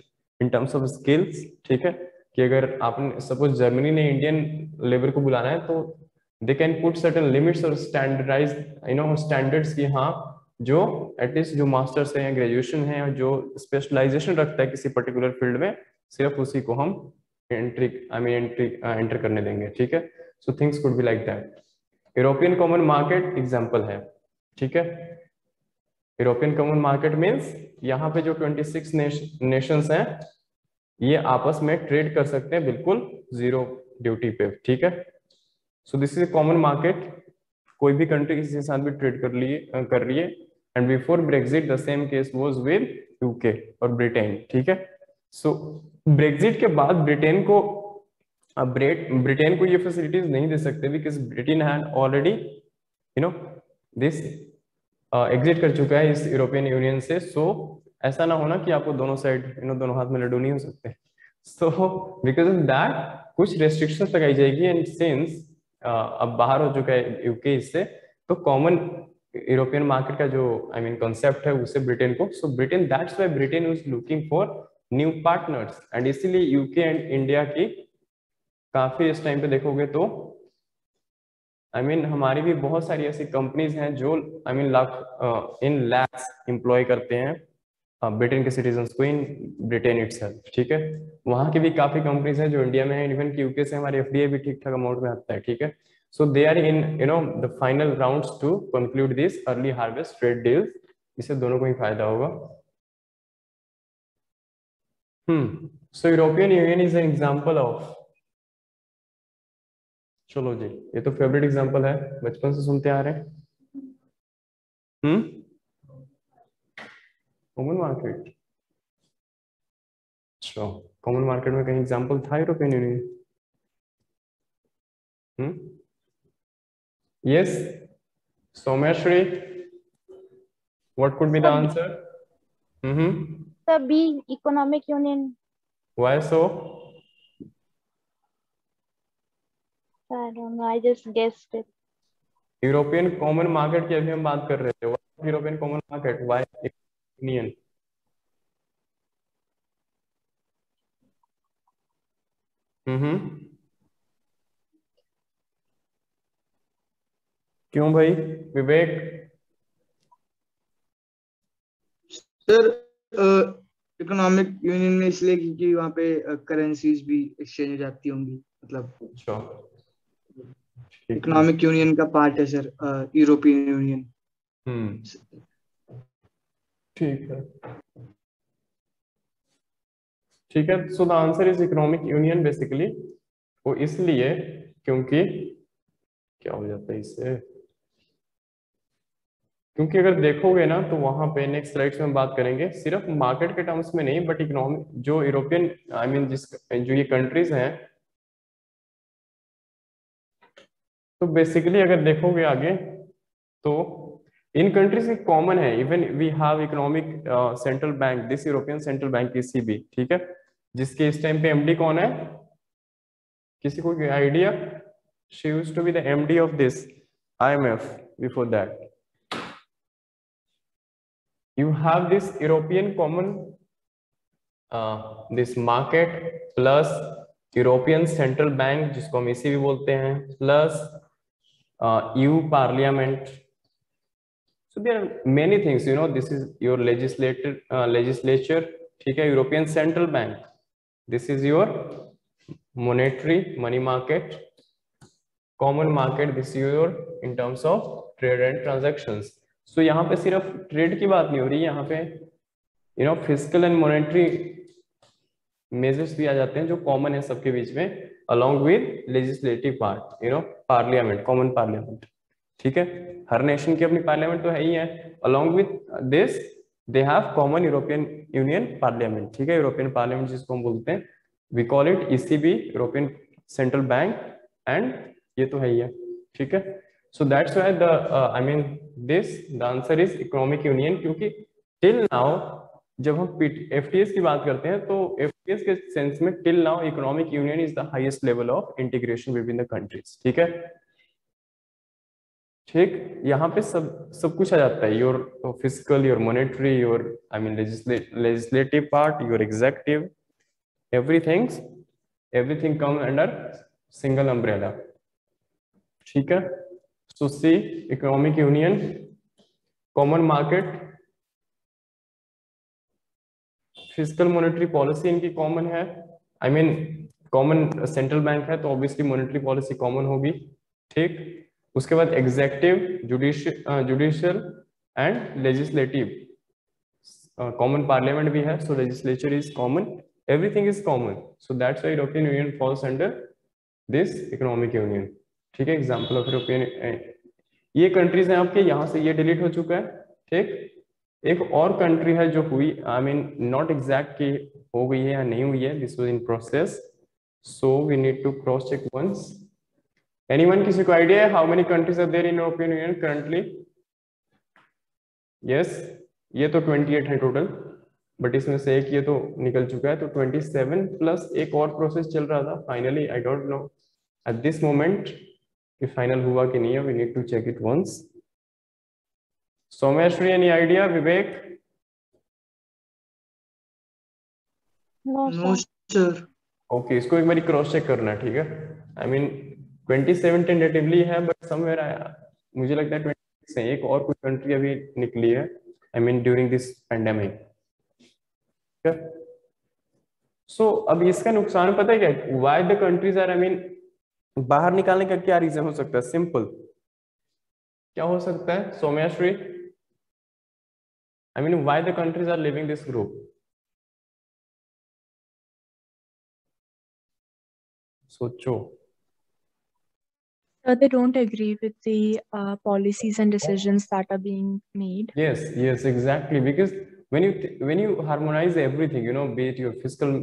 in terms of skills, ठीक है, कि अगर आपने सपोज जर्मनी ने इंडियन लेबर को बुलाना है तो they can put certain limits और स्टैंडर्डाइज स्टैंडर्ड्स की, हाँ, जो एटलीस्ट जो मास्टर्स है या ग्रेजुएशन है और जो स्पेशलाइजेशन रखता है किसी पर्टिकुलर फील्ड में, सिर्फ उसी को हम एंटर करने देंगे, ठीक है। So things could be like that. European common market example है, ठीक है। यूरोपियन कॉमन मार्केट मींस यहाँ पे जो 26 नेशंस हैं ये आपस में ट्रेड कर सकते हैं बिल्कुल जीरो ड्यूटी पे, ठीक है। So this is common market, कोई भी कंट्री किसी के साथ भी ट्रेड कर रही है। And before Brexit the same case was with UK और ब्रिटेन, ठीक है। सो ब्रेक्सिट के बाद ब्रिटेन को ये फैसिलिटीज नहीं दे सकते because Britain had already this exit कर चुका है इस यूरोपियन यूनियन से। सो ऐसा ना होना कि आपको दोनों साइड दोनों हाथ में लड्डू नहीं हो सकते। सो बिकॉज ऑफ दैट कुछ रेस्ट्रिक्शंस लगाई जाएगी। एंड सिंस अब बाहर हो चुका है यूके इससे, तो कॉमन यूरोपियन मार्केट का जो कॉन्सेप्ट है उससे ब्रिटेन को, so Britain, that's why Britain is looking for new partners. And इसीलिए यूके एंड इंडिया की काफी इस टाइम पे देखोगे तो हमारी भी बहुत सारी ऐसी कंपनीज हैं जो लाख इन लैक्स एम्प्लॉय करते हैं ब्रिटेन के सिटीजन्स को इन ब्रिटेन इटसेल्फ, ठीक है। वहां की भी काफी कंपनीज हैं जो इंडिया में है, इवन यूके से हमारी एफडीआई भी ठीक ठाक अमाउंट में आता है, ठीक है। So they are in the final rounds to conclude this early harvest trade deals. इससे दोनों को ही फायदा होगा। So European union is an example of, चलो जी, ये तो फेवरेट एग्जांपल है, बचपन से सुनते आ रहे हैं। कॉमन मार्केट, अच्छा, कॉमन मार्केट में कहीं एग्जांपल था European union? Yes Someshwari, what could be the answer? The B, economic union. Why so? I don't know. I just guessed it. European common market की अभी हम बात कर रहे थे। European common market, why union? क्यों भाई विवेक? सर इकोनॉमिक यूनियन में इसलिए क्योंकि वहाँ पे करेंसीज भी एक्सचेंज हो जाती होंगी, मतलब अच्छा, इकोनॉमिक यूनियन का पार्ट है सर यूरोपियन यूनियन। ठीक है, ठीक है। So the answer is economic union basically. वो इसलिए क्योंकि क्या हो जाता है इससे, क्योंकि अगर देखोगे ना तो वहां पे नेक्स्ट स्लाइड्स में बात करेंगे, सिर्फ मार्केट के टर्म्स में नहीं बट इकोनॉमिक जो यूरोपियन जो ये कंट्रीज हैं, तो बेसिकली अगर देखोगे आगे तो इन कंट्रीज की कॉमन है। Even we have economic central bank, this European Central Bank ECB, ठीक है, जिसके इस टाइम पे एमडी कौन है? किसी को idea? She used to be the MD of this IMF before that. You have this European common this market plus European Central Bank जिसको हम ECB बोलते हैं, plus EU Parliament. So there are many things, this is your legislature, ठीक है, European Central Bank, this is your money market, common market, this is your in terms of trade and transactions. सो यहाँ पे सिर्फ trade की बात नहीं हो रही, यहाँ पे फिजिकल एंड मॉनेटरी मेजर्स भी आ जाते हैं जो कॉमन है सबके बीच में, along with legislative part, parliament, common parliament, ठीक है। हर नेशन की अपनी पार्लियामेंट तो है ही है। Along with this they have common European Union parliament, ठीक है, यूरोपियन पार्लियामेंट जिसको हम बोलते हैं, we call it ECB, European Central Bank, and ये तो है ही है, ठीक है। So that's why the answer is economic union, क्योंकि till now जब हम FTS की बात करते हैं तो FTS के सेंस में till now economic union is the highest level of integration between the countries, ठीक है। ठीक, यहाँ पे सब कुछ आ जाता है, your physical, your monetary, your I mean legislative part, your executive, everything come under single umbrella. ठीक है, so see economic union, common market, physical monetary policy इनकी कॉमन है, I mean common central bank है तो obviously monetary policy common होगी। ठीक, उसके बाद executive, judicial and legislative, common parliament भी है, so legislature is common, everything is common, so that's why European union falls under this economic union. ठीक है, एग्जांपल ऑफ यूरोपियन, ये कंट्रीज हैं आपके, यहाँ से ये डिलीट हो चुका है। ठीक, एक और कंट्री है जो हुई, आई मीन नॉट एग्जैक्ट की हो गई है या नहीं हुई है, this was in process, so we need to cross check once. Anyone, किसी को आइडिया है how many countries are there in European Union currently? Yes, ये तो 28 है टोटल, बट इसमें से एक ये तो निकल चुका है, तो 27 प्लस एक और प्रोसेस चल रहा था finally, I don't know at this moment कि फाइनल हुआ कि नहीं है, we need to check it once. Someshwari, any idea? Vivek? No, no sir. Sir. Okay, इसको एक बार क्रॉस चेक करना है। ठीक है, आई मीन 27 टेंटेटिवली है, बट समवेयर मुझे लगता है 26 से एक और कुछ कंट्री अभी निकली है, I mean during this pandemic. So अब इसका नुकसान पता है क्या, why the countries are, I mean बाहर निकालने का क्या रीजन हो सकता है? सिंपल, क्या हो सकता है Somyashree? I mean why the countries are living this group? सोचो। They don't agree with the policies and decisions that are being made. Yes, exactly. Because when you harmonize everything, you know, be it your fiscal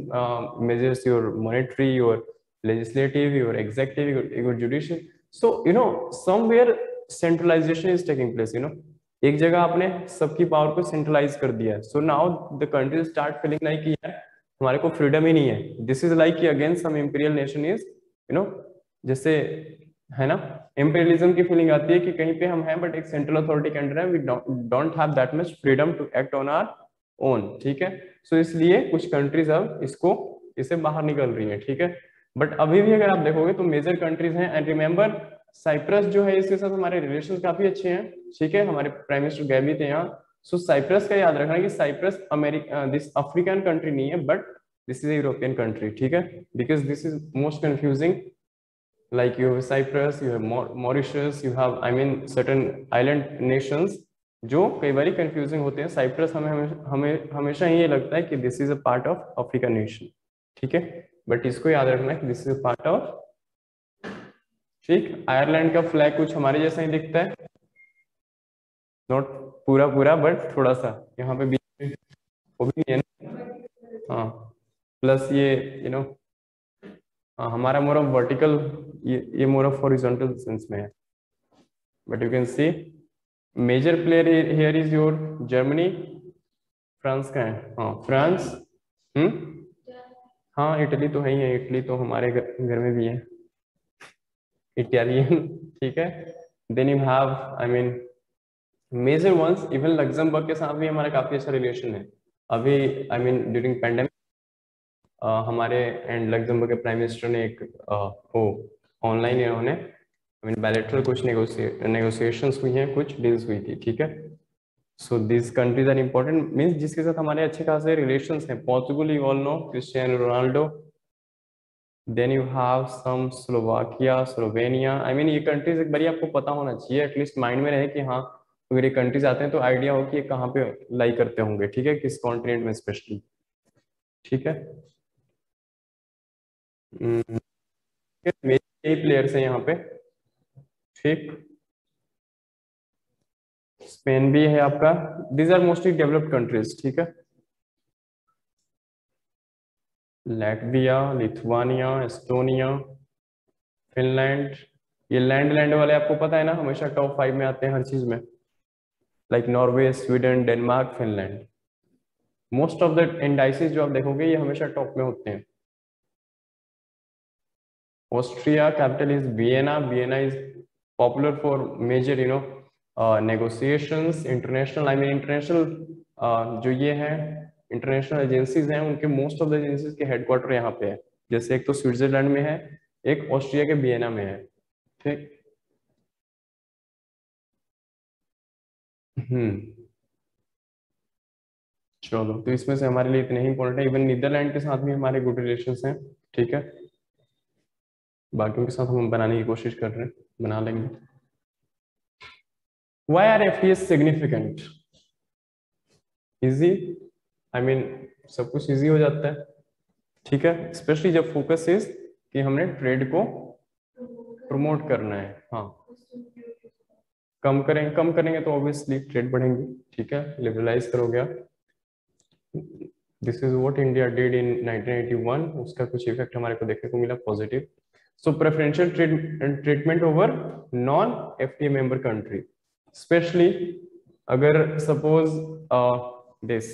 measures, your monetary, your legislative, your executive, your judicial, so you know somewhere centralization is taking place. You know, एक जगह आपने सबकी power को centralise कर दिया है, so now the country start feeling like यार हमारे को फ्रीडम ही नहीं है। दिस इज लाइक कि against some imperial nation is, you know, जैसे है ना, इंपीरियलिज्म की फीलिंग आती है कि कहीं पे हम हैं बट एक सेंट्रल अथॉरिटी के अंडर है, we don't have that much freedom to act on our own. ठीक है, सो इसलिए कुछ कंट्रीज अब इससे बाहर निकल रही हैं। ठीक है, बट अभी भी अगर आप देखोगे तो मेजर कंट्रीज हैं, एंड रिमेंबर साइप्रस जो है इसके साथ हमारे रिलेशन काफी अच्छे हैं। ठीक है, हमारे प्राइम मिनिस्टर गए भी थे यहाँ, सो साइप्रस का याद रखना कि Cyprus America this African country नहीं है, but this is a European country. ठीक है, because this is most confusing, like you have Cyprus, you have Mauritius, you have I mean certain island nations जो कई बार कंफ्यूजिंग होते हैं। Cyprus हमें हमेशा ये लगता है कि this is a part of African nation. ठीक है, बट इसको याद रखना है कि this is a part of. ठीक, आयरलैंड का फ्लैग कुछ हमारे जैसा ही दिखता है, नॉट पूरा बट थोड़ा सा यहाँ पे बीच में वो भी है ना। हाँ, प्लस ये यू नो हमारा मोर ऑफ वर्टिकल, ये मोर ऑफ हॉरिजॉन्टल सेंस में है, but you can see major player here is your Germany. France का है, हाँ फ्रांस, हाँ इटली तो है ही है, इटली तो हमारे घर में भी है, इटालियन। ठीक है, then you have I mean major ones, even Luxembourg के साथ भी हमारा काफी अच्छा रिलेशन है अभी, आई मीन ड्यूरिंग पेंडेमिक हमारे एंड लग्जमबर्ग के प्राइम मिनिस्टर ने एक वो ऑनलाइन इन्होंने आई मीन बायलैटरल कुछ नेगोशिएशंस हुई हैं, कुछ डील्स हुई थी। ठीक है, so this countries are important, means जिसके साथ हमारे अच्छे खासे रिलेशंस हैं। Portugal you all know, Cristiano Ronaldo, then you have some Slovakia, Slovenia, I mean ये कंट्रीज एक बार आपको पता होना चाहिए, एटलीस्ट माइंड में रहे कि हाँ अगर ये कंट्रीज आते हैं तो आइडिया हो कि ये कहाँ पे लाई करते होंगे। ठीक है, किस कॉन्टिनेंट में स्पेशली। ठीक है, मेरे प्लेयर्स हैं यहाँ पे। ठीक, स्पेन भी है आपका, these are mostly developed countries. ठीक है, लैटविया, लिथुआनिया, एस्टोनिया, फिनलैंड, ये लैंड वाले आपको पता है ना, हमेशा टॉप 5 में आते हैं हर चीज में, like Norway, Sweden, Denmark, Finland. Most of the indices जो आप देखोगे ये हमेशा टॉप में होते हैं। Austria capital is Vienna, Vienna is popular for major negotiations, international, I mean international जो ये है इंटरनेशनल एजेंसीज हैं, उनके मोस्ट ऑफ द एजेंसीज के हेडक्वार्टर यहाँ पे है। जैसे एक तो स्विट्जरलैंड में है, एक ऑस्ट्रिया के वियना में है। ठीक, चलो, तो इसमें से हमारे लिए इतने ही इंपॉर्टेंट है। इवन नीदरलैंड के साथ भी हमारे गुड रिलेशंस हैं। ठीक है, बाकियों के साथ हम बनाने की कोशिश कर रहे हैं, बना लेंगे। Why are FTAs significant? Easy, I mean सब कुछ इजी हो जाता है। ठीक है, स्पेशली जब फोकस इज कि हमने ट्रेड को प्रमोट करना है। हाँ, कम करेंगे तो ऑब्वियसली ट्रेड बढ़ेंगे। ठीक है, लिबरलाइज करोगे आप। This is what India did in 1981, उसका कुछ इफेक्ट हमारे को देखने को मिला positive. So preferential treatment over non FTA member country, specially अगर सपोज दिस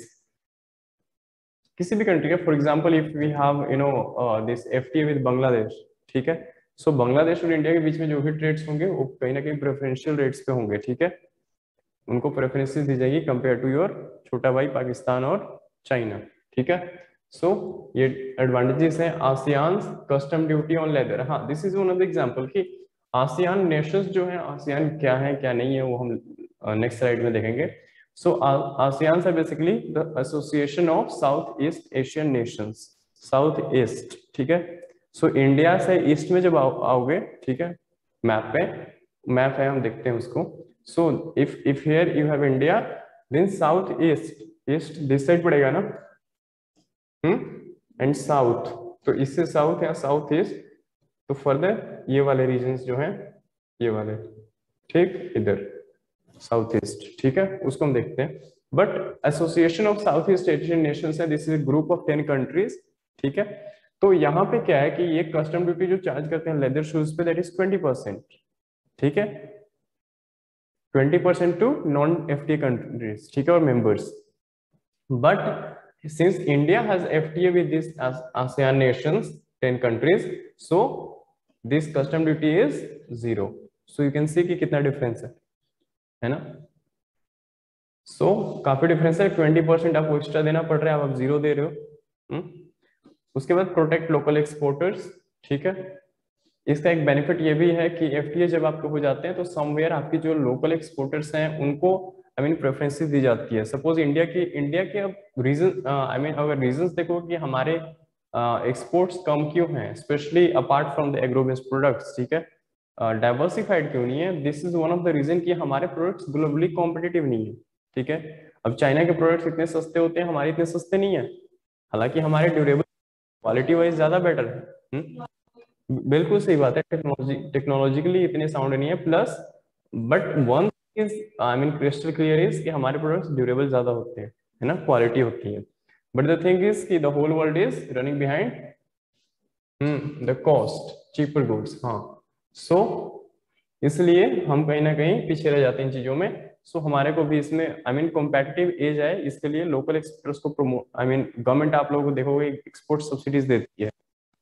किसी भी कंट्री का, for example if we have this FTA with Bangladesh. ठीक है, सो बांग्लादेश और इंडिया के बीच में जो भी ट्रेड्स होंगे वो कहीं ना कहीं प्रेफरेंशियल रेट्स पे होंगे। ठीक है, उनको प्रेफरेंसेस दी जाएगी कंपेयर टू योर छोटा भाई पाकिस्तान और चाइना। ठीक है, सो ये एडवांटेजेस हैं। ASEAN custom duty on leather, हाँ this is one of the example कि आसियान नेशंस जो है, आसियान क्या है क्या नहीं है वो हम नेक्स्ट स्लाइड में देखेंगे। सो आसियान है basically the association of south east Asian Nations, south east. ठीक है, सो इंडिया से ईस्ट में जब आओगे, ठीक है, मैप है, हम देखते हैं उसको। So if here you have India, then south east this side पड़ेगा ना, एंड साउथ, तो इससे साउथ या साउथ ईस्ट, तो फर्दर ये वाले रीजन्स जो हैं, ये वाले, ठीक, इधर साउथ ईस्ट। ठीक है, उसको हम देखते हैं। But association of south east Asian nations है, this is group of 10 countries. ठीक है, तो यहाँ पे क्या है कि ये कस्टम ड्यूटी जो चार्ज करते हैं लेदर शूज पे, दैट इज 20%। ठीक है, 20% टू नॉन FTA कंट्रीज। ठीक है, और members. But since India has FTA with this ASEAN nations, 10 countries, so this custom duty is 0. So you can see कि कितना डिफरेंस है ना। So काफी डिफरेंस है, 20% आपको एक्स्ट्रा देना पड़ रहा है, आप 0 दे रहे हो। उसके बाद प्रोटेक्ट लोकल एक्सपोर्टर्स। ठीक है, इसका एक बेनिफिट ये भी है कि FTA जब आपको हो जाते हैं तो समवेयर आपकी जो लोकल एक्सपोर्टर्स हैं उनको प्रेफरेंसेस दी जाती है। सपोज इंडिया के अब रीजन अगर रीजंस देखो कि हमारे एक्सपोर्ट्स कम क्यों हैं, specially apart from the agro based products. ठीक है, डाइवर्सिफाइड क्यों नहीं है, this is one of the reason कि हमारे प्रोडक्ट्स ग्लोबली कॉम्पिटिटिव नहीं है। ठीक है, अब चाइना के प्रोडक्ट्स इतने सस्ते होते हैं, हमारे इतने सस्ते नहीं है, हालांकि हमारे ड्यूरेबल क्वालिटी वाइज ज्यादा बेटर है। बिल्कुल सही बात है, टेक्नोलॉजिकली इतने साउंड नहीं है, plus but one is crystal clear is कि हमारे प्रोडक्ट्स ड्यूरेबल ज्यादा होते हैं, है ना, क्वालिटी होती है। बट द थिंग इज कि the whole world is running behind the cost cheaper goods. हाँ, सो इसलिए हम कहीं ना कहीं पीछे रह जाते हैं इन चीजों में। सो हमारे को भी इसमें कॉम्पिटिटिव एज है, इसके लिए लोकल एक्सपोर्टर्स को प्रमोट गवर्नमेंट आप लोगों को देखोगे एक्सपोर्ट सब्सिडीज देती है,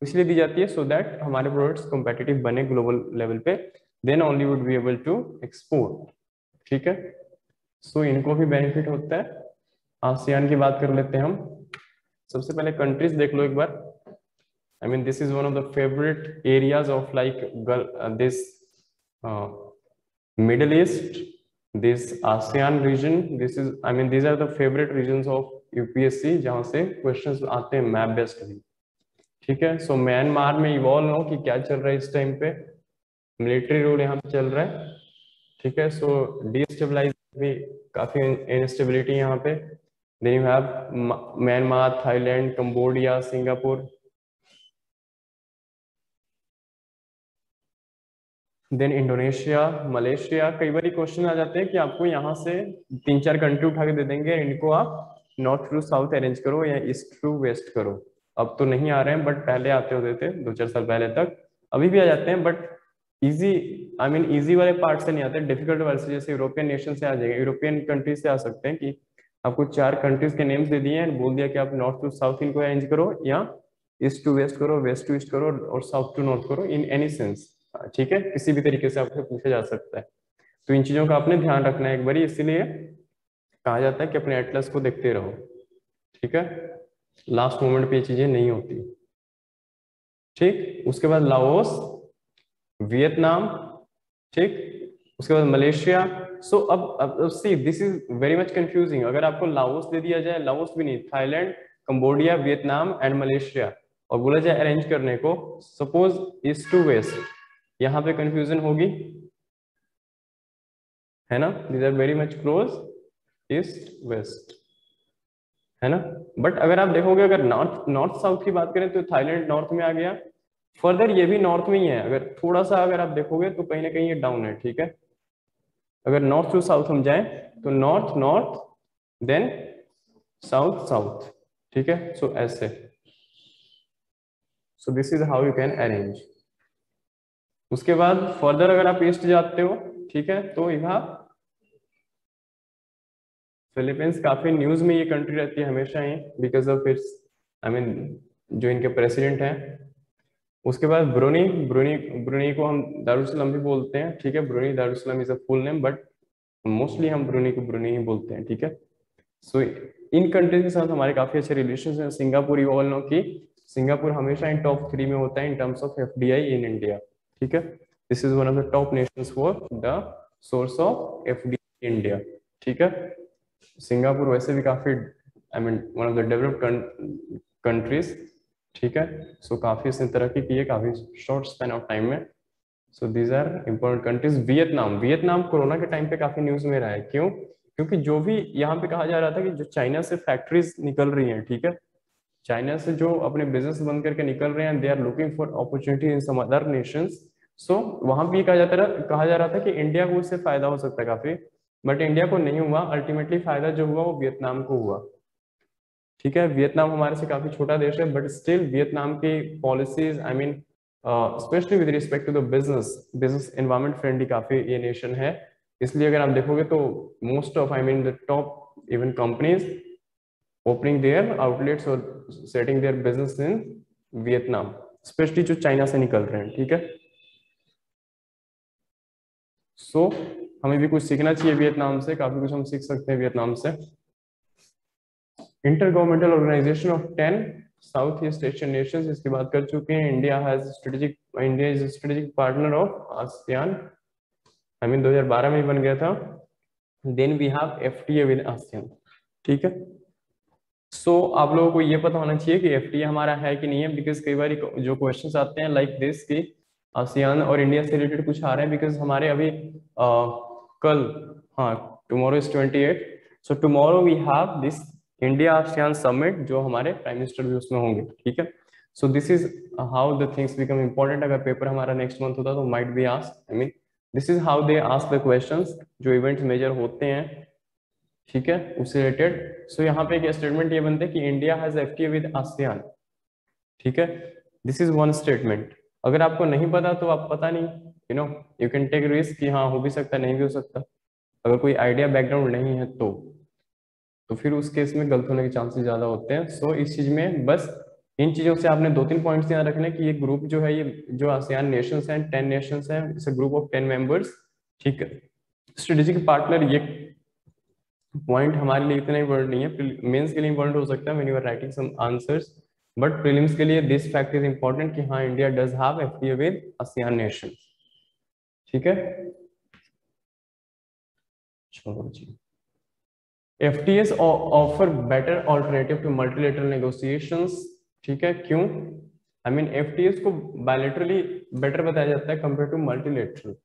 इसलिए दी जाती है सो दैट हमारे प्रोडक्ट्स कॉम्पिटिटिव बने ग्लोबल लेवल पे, then only would be able to export. ठीक है, सो इनको भी बेनिफिट होता है। आसियान की बात कर लेते हैं हम। सबसे पहले कंट्रीज देख लो एक बार। This is one of the favourite areas of like this middle east, this ASEAN region, this is these are the favorite regions of UPSC जहां से क्वेश्चंस आते हैं मैप बेस्ड भी। ठीक है, सो म्यांमार में इवॉल्व हो कि क्या चल रहा है इस टाइम पे, मिलिट्री रूल यहाँ पे चल रहा है। ठीक है, सो डिस्टेबलाइज भी काफी इंस्टेबिलिटी यहाँ पे। Then you have Myanmar, Thailand, Cambodia, Singapore, then Indonesia, Malaysia. कई बार क्वेश्चन आ जाते हैं कि आपको यहाँ से 3-4 कंट्री उठा के दे देंगे, इनको आप नॉर्थ टू साउथ अरेंज करो या ईस्ट टू वेस्ट करो। अब तो नहीं आ रहे हैं, बट पहले आते होते थे 2-4 साल पहले तक, अभी भी आ जाते हैं, बट इजी इजी वाले पार्ट से नहीं आते, डिफिकल्ट वाले से, जैसे यूरोपियन नेशन से आ जाएगा, यूरोपियन कंट्री से आ सकते हैं कि आपको 4 कंट्रीज के नेम्स दे दिए हैं, बोल दिया कि आप नॉर्थ टू साउथ इनको अरेंज करो या ईस्ट टू वेस्ट करो, वेस्ट टू ईस्ट करो और साउथ टू नॉर्थ करो इन एनी सेंस। ठीक है, किसी भी तरीके से आपसे पूछा जा सकता है। तो इन चीजों का आपने ध्यान रखना है एक बार, इसीलिए कहा जाता है कि अपने एटलस को देखते रहो। ठीक है, लास्ट मोमेंट पे ये चीजें नहीं होती। ठीक, उसके बाद लाओस, वियतनाम, ठीक, उसके बाद मलेशिया। सो अब see this is very much confusing. अगर आपको लाओस दे दिया जाए, लाओस भी नहीं, Thailand, Cambodia, Vietnam and Malaysia, और बोला जाए अरेंज करने को, सपोज ईस्ट टू वेस्ट, यहाँ पे कंफ्यूजन होगी, है ना? These are very much close, east west, है ना? बट अगर आप देखोगे, अगर नॉर्थ साउथ की बात करें तो थाईलैंड नॉर्थ में आ गया, फर्दर ये भी नॉर्थ में ही है। अगर थोड़ा सा अगर आप देखोगे तो कहीं ना कहीं ये डाउन है। ठीक है, अगर नॉर्थ टू साउथ हम जाएं तो north north, then south south. ठीक है, सो ऐसे, so this is how you can arrange. उसके बाद फर्दर अगर आप ईस्ट जाते हो, ठीक है, तो यहाँ फिलीपींस काफी न्यूज में ये कंट्री रहती है हमेशा ही, because of its, I mean जो इनके प्रेसिडेंट हैं। उसके बाद ब्रुनी, ब्रुनी को हम दारुसलाम भी बोलते हैं। ठीक है, Brunei Darussalam is a full name, but mostly हम ब्रुनी को ब्रुनी ही बोलते हैं। ठीक है, सो इन कंट्रीज के साथ हमारे काफी अच्छे रिलेशन हैं। सिंगापुर, यू ऑल नो कि सिंगापुर हमेशा इन टॉप 3 में होता है इन terms of FDI in India. ठीक है, this is one of the top Nations for the source of FDI India. ठीक है, सिंगापुर वैसे भी काफी, आई mean one of the developed countries. ठीक है, सो काफी इसने तरक्की की है काफी शॉर्ट स्पैन ऑफ टाइम में। So these are important countries. Vietnam, Vietnam corona के टाइम पे काफी न्यूज में रहा है। क्यों? क्योंकि जो भी यहाँ पे कहा जा रहा था कि जो चाइना से फैक्ट्रीज निकल रही हैं, ठीक है, चाइना से जो अपने बिजनेस बंद करके निकल रहे हैं, they are looking for opportunity in some other nations. So वहां भी कहा जा रहा था कि इंडिया को उससे फायदा हो सकता है काफी, बट इंडिया को नहीं हुआ। अल्टीमेटली फायदा जो हुआ वो वियतनाम को हुआ। ठीक है, वियतनाम हमारे से काफी छोटा देश है, बट स्टिल वियतनाम की policies, I mean specially with respect to the business environment friendly काफी ये नेशन है। इसलिए अगर आप देखोगे तो most of, I mean the top even companies opening their outlets और setting their business in Vietnam, specially जो चाइना से निकल रहे हैं। ठीक है, सो हमें भी कुछ सीखना चाहिए वियतनाम से, काफी कुछ हम सीख सकते हैं वियतनाम से। Intergovernmental organization of 10 south east Asian nations, इसकी बात कर चुके हैं। India is strategic partner of ASEAN, I mean 2012 में ही बन गया था। Then we have FTA with ASEAN. ठीक है, सो आप लोगों को ये पता होना चाहिए कि एफटीए हमारा है कि नहीं है, बिकॉज कई बार जो क्वेश्चंस आते हैं लाइक दिस कि आसियान और इंडिया से रिलेटेड कुछ आ रहे हैं, बिकॉज हमारे अभी कल, हाँ, tomorrow is 28, so tomorrow we have this India ASEAN summit, जो हमारे प्राइम मिनिस्टर भी उसमें होंगे। ठीक है, so this is how the things become important. अगर पेपर हमारा नेक्स्ट मंथ होता तो might be asked, I mean this is how they ask the questions जो इवेंट्स मेजर होते हैं। ठीक है, उससे रिलेटेड। सो यहाँ पे एक स्टेटमेंट ये बनता है कि India has FTA with ASEAN. ठीक है, दिस इज वन स्टेटमेंट। अगर आपको नहीं पता तो आप पता नहीं, you know, you can take risk कि हाँ हो भी सकता है, नहीं भी हो सकता। अगर कोई आइडिया बैकग्राउंड नहीं है तो फिर उस केस में गलत होने के चांसेस ज्यादा होते हैं। सो इस चीज में बस इन चीजों से आपने 2-3 पॉइंट्स ध्यान रखने कि ये ग्रुप जो है, ये जो आसियान नेशंस हैं, 10 नेशंस हैं, it's a group of 10 members. ठीक है, स्ट्रेटेजिक पार्टनर, ये पॉइंट हमारे लिए इतना इम्पोर्टेंट नहीं है, मेंस के लिए इम्पोर्टेंट हो सकता है when you are writing some answers, but prelims के लिए दिस फैक्ट इज इम्पोर्टेंट कि हाँ India does have FTA with ASEAN nations. ठीक है, चलो जी। FTAs offer better alternative to multilateral negotiations. ठीक है, क्यों? आई मीन FTAs को बायलैटरली बेटर बताया जाता है कंपेयर टू मल्टीलेटरल।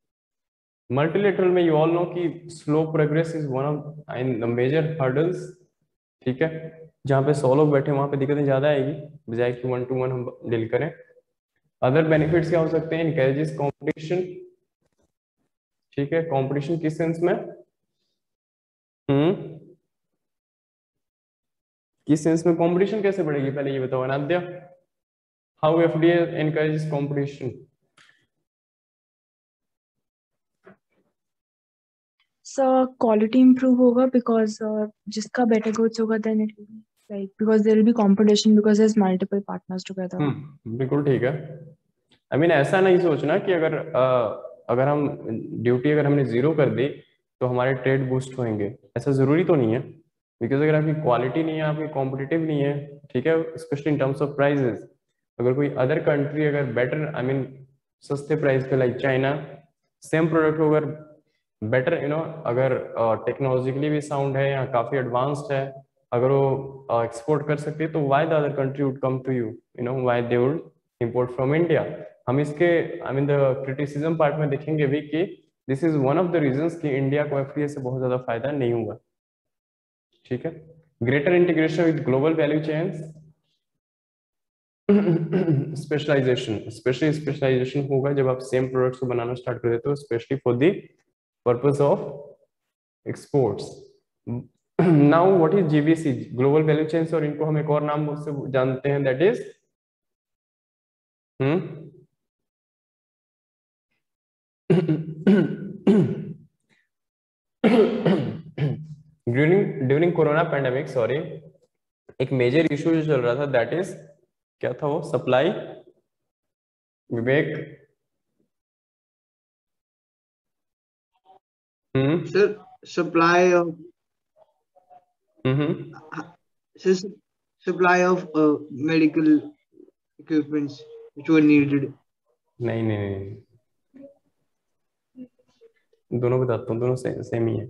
मल्टीलेटरल में यू ऑल नो कि slow progress is one of the major hurdles. ठीक है, जहाँ पे 100 लोग बैठे वहां पे दिक्कतें ज्यादा आएगी, बजाय कि 1 to 1 हम डील करें। अदर बेनिफिट्स क्या हो सकते हैं? Encourages competition. ठीक है, कंपटीशन किस सेंस में? किस सेंस में कंपटीशन कैसे बढ़ेगी, पहले ये बताओ Anadya. How FDA encourages competition? So quality improve होगा because जिसका better goods होगा then it will be like because there will be competition because there's multiple partners together. बिल्कुल ठीक है। आई मीन ऐसा नहीं सोचना कि अगर हम ड्यूटी अगर हमने 0 कर दी तो हमारे ट्रेड बूस्ट होंगे, ऐसा जरूरी तो नहीं है। बिकॉज अगर आपकी क्वालिटी नहीं है, आपकी कॉम्पिटिटिव नहीं है, ठीक है, specially in terms of prices, अगर कोई अदर कंट्री अगर बेटर आई मीन सस्ते प्राइस पे लाइक चाइना सेम प्रोडक्ट को अगर बेटर अगर टेक्नोलॉजिकली भी साउंड है या काफी एडवांस्ड है, अगर वो एक्सपोर्ट कर सकती है, तो why the other country would come to you know why they would import from India. हम इसके I mean the criticism part में देखेंगे भी कि this is one of the reasons कि इंडिया को एफडीए से बहुत ज्यादा फायदा नहीं हुआ, ठीक है। Greater integration with global value chains, specialization, specially specialization होगा जब आप सेम प्रोडक्ट्स को बनाना स्टार्ट कर देते हो, specially for the purpose of exports. Now what is GVC, global value chains, और इनको हम एक और नाम से जानते हैं, that is during corona pandemic, sorry, एक मेजर इशू जो चल रहा था दैट इज क्या था वो, supply, Vivek. Sir supply of supply of medical equipments which were needed. नहीं नहीं नहीं, दोनों बताता हूँ, दोनों सेम ही है।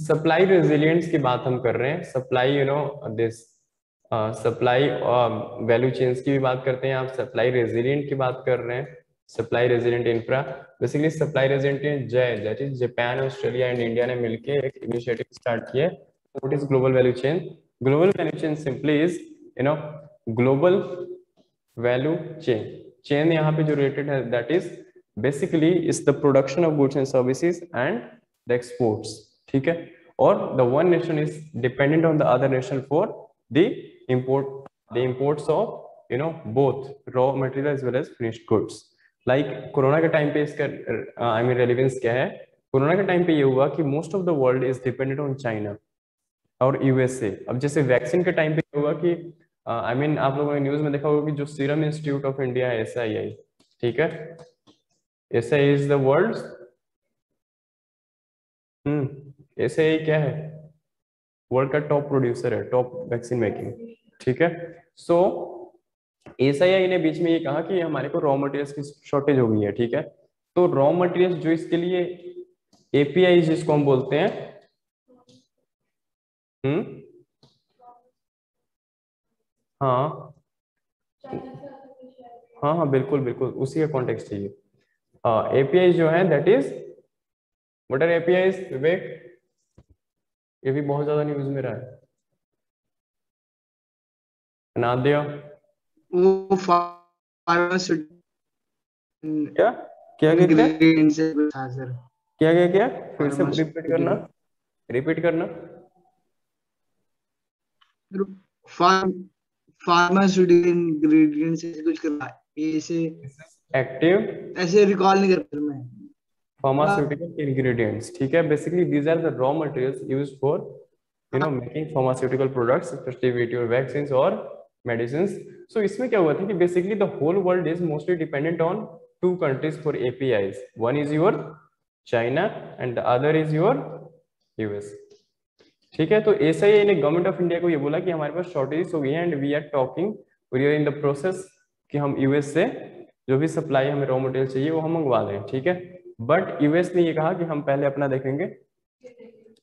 सप्लाई रेजिलियंस की बात हम कर रहे हैं, supply this supply value chains की भी बात करते हैं, आप सप्लाई रेजिलियंट की बात कर रहे हैं, supply resilient infra. Basically supply resilient जय that is Japan, Australia and India ने मिलकर एक इनिशिएटिव स्टार्ट किया। What is global value chain? Global value chain simply is global value chain. Chain यहाँ पे जो रिलेटेड है that is basically is the production of goods and services and the exports, ठीक है। और the one nation is dependent on the other nation for the imports of both raw material as well as finished goods. Like corona के time पे इसका I mean relevance क्या है? Corona के time पे ये हुआ कि most of the world is dependent on China और यूएसए। अब जैसे वैक्सीन के टाइम पे हुआ कि आई मीन आप लोगों ने न्यूज में देखा होगा कि जो सीरम इंस्टीट्यूट ऑफ इंडिया है SII, ठीक है, SII is the world SII क्या है? वर्ल्ड का टॉप प्रोड्यूसर है, टॉप वैक्सीन मेकिंग, ठीक है। सो SII ने बीच में ये कहा कि हमारे को रॉ मटेरियल्स की शॉर्टेज हो गई है, ठीक है। तो रॉ मटेरियल्स जो इसके लिए API जिसको हम बोलते हैं, हाँ हाँ हाँ बिल्कुल बिल्कुल उसी का कॉन्टेक्स्ट चाहिए। API जो है that is what are APIs Vivek? ये भी बहुत ज्यादा न्यूज में रहा है। नादिया वो फार्मास्यूटिकल क्या क्या क्या क्या इंग्रेडिएंट्स था सर। क्या क्या क्या फिर से रिपीट करना। फार्मास्यूटिकल इंग्रेडिएंट्स से कुछ करना ऐसे एक्टिव ऐसे रिकॉल नहीं कर मैं। pharmaceutical ingredients, ठीक है। Basically these are the raw materials used for making pharmaceutical products, especially with your vaccines or medicines. So इसमें क्या हुआ था कि basically the whole world is mostly dependent on two countries for APIs. One is your China and the other is your US, ठीक है। तो SII ने government of India को ये बोला कि हमारे पास शॉर्टेज हो गई है and we are talking, we are in the process कि हम US से जो भी सप्लाई हमें रॉ मटेरियल चाहिए वो हम मंगवा लें, ठीक है। बट US ने ये कहा कि हम पहले अपना देखेंगे,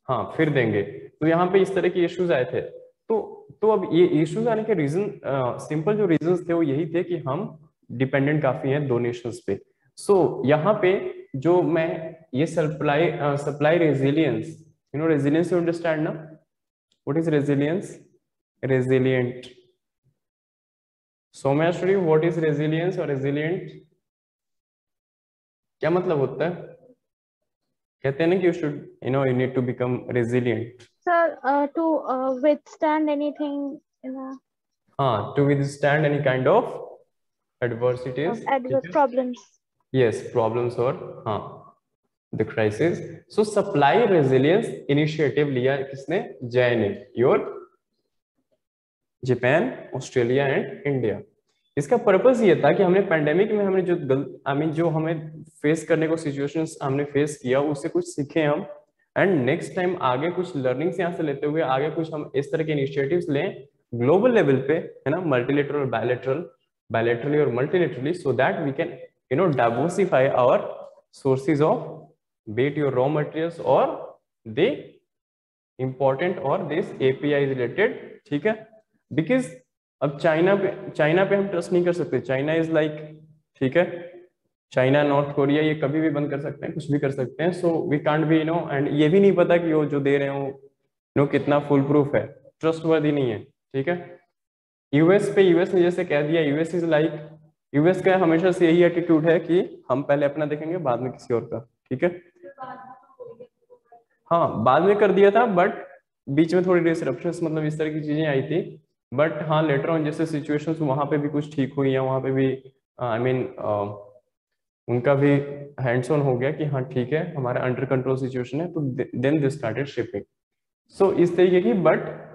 हाँ फिर देंगे। तो यहाँ पे इस तरह के इश्यूज आए थे। तो अब ये इश्यूज आने के रीजन सिंपल जो रीजंस थे वो यही थे कि हम डिपेंडेंट काफी हैं दो नेशंस पे। सो यहाँ पे जो मैं ये supply resilience, resilience you understand ना? What is resilience? Resilient. Someshwari what is resilience और रेजिलिएंट क्या मतलब होता है? कहते हैं ना कि you need to become resilient. Sir, to withstand anything in a हाँ, to withstand any kind of adversities, adverse problems. Yes, problems or हाँ the crisis. So supply resilience initiative लिया किसने? जय ने, your Japan, Australia and India. इसका purpose ये था कि हमने पेंडेमिक में हमने जो हमें फेस करने को सिचुएशंस हमने फेस किया उससे कुछ सीखे हम, एंड नेक्स्ट टाइम आगे कुछ लर्निंग्स यहाँ से लेते हुए आगे कुछ हम इस तरह के इनिशिएटिव्स लें ग्लोबल लेवल पे, है ना, मल्टीलेटरल, बायलैटरली और multilaterally, so that we can diversify our sources of bet your raw materials और दे इंपॉर्टेंट और दिस एपीआई रिलेटेड, ठीक है। बिकॉज अब चाइना पे हम ट्रस्ट नहीं कर सकते, चाइना इज लाइक, ठीक है, चाइना, नॉर्थ कोरिया, ये कभी भी बंद कर सकते हैं, कुछ भी कर सकते हैं, so we can't be and ये भी नहीं पता कि वो जो दे रहे हो कितना फुल प्रूफ है, ट्रस्ट वर्दी नहीं है, ठीक है। यूएस ने जैसे कह दिया, यूएस इज लाइक, यूएस का हमेशा से यही एटीट्यूड है कि हम पहले अपना देखेंगे बाद में किसी और का, ठीक है। हाँ, बाद में कर दिया था, बट बीच में थोड़ी डिसरप्शंस, मतलब इस तरह की चीजें आई थी, बट हाँ लेटर ऑन जैसे सिचुएशंस वहां पे भी कुछ ठीक हुई, या वहां पे भी आई मीन उनका भी हैंड्स ऑन हो गया कि हाँ ठीक है हमारा अंडर कंट्रोल सिचुएशन है, तो then they started shipping. So इस तरीके की, but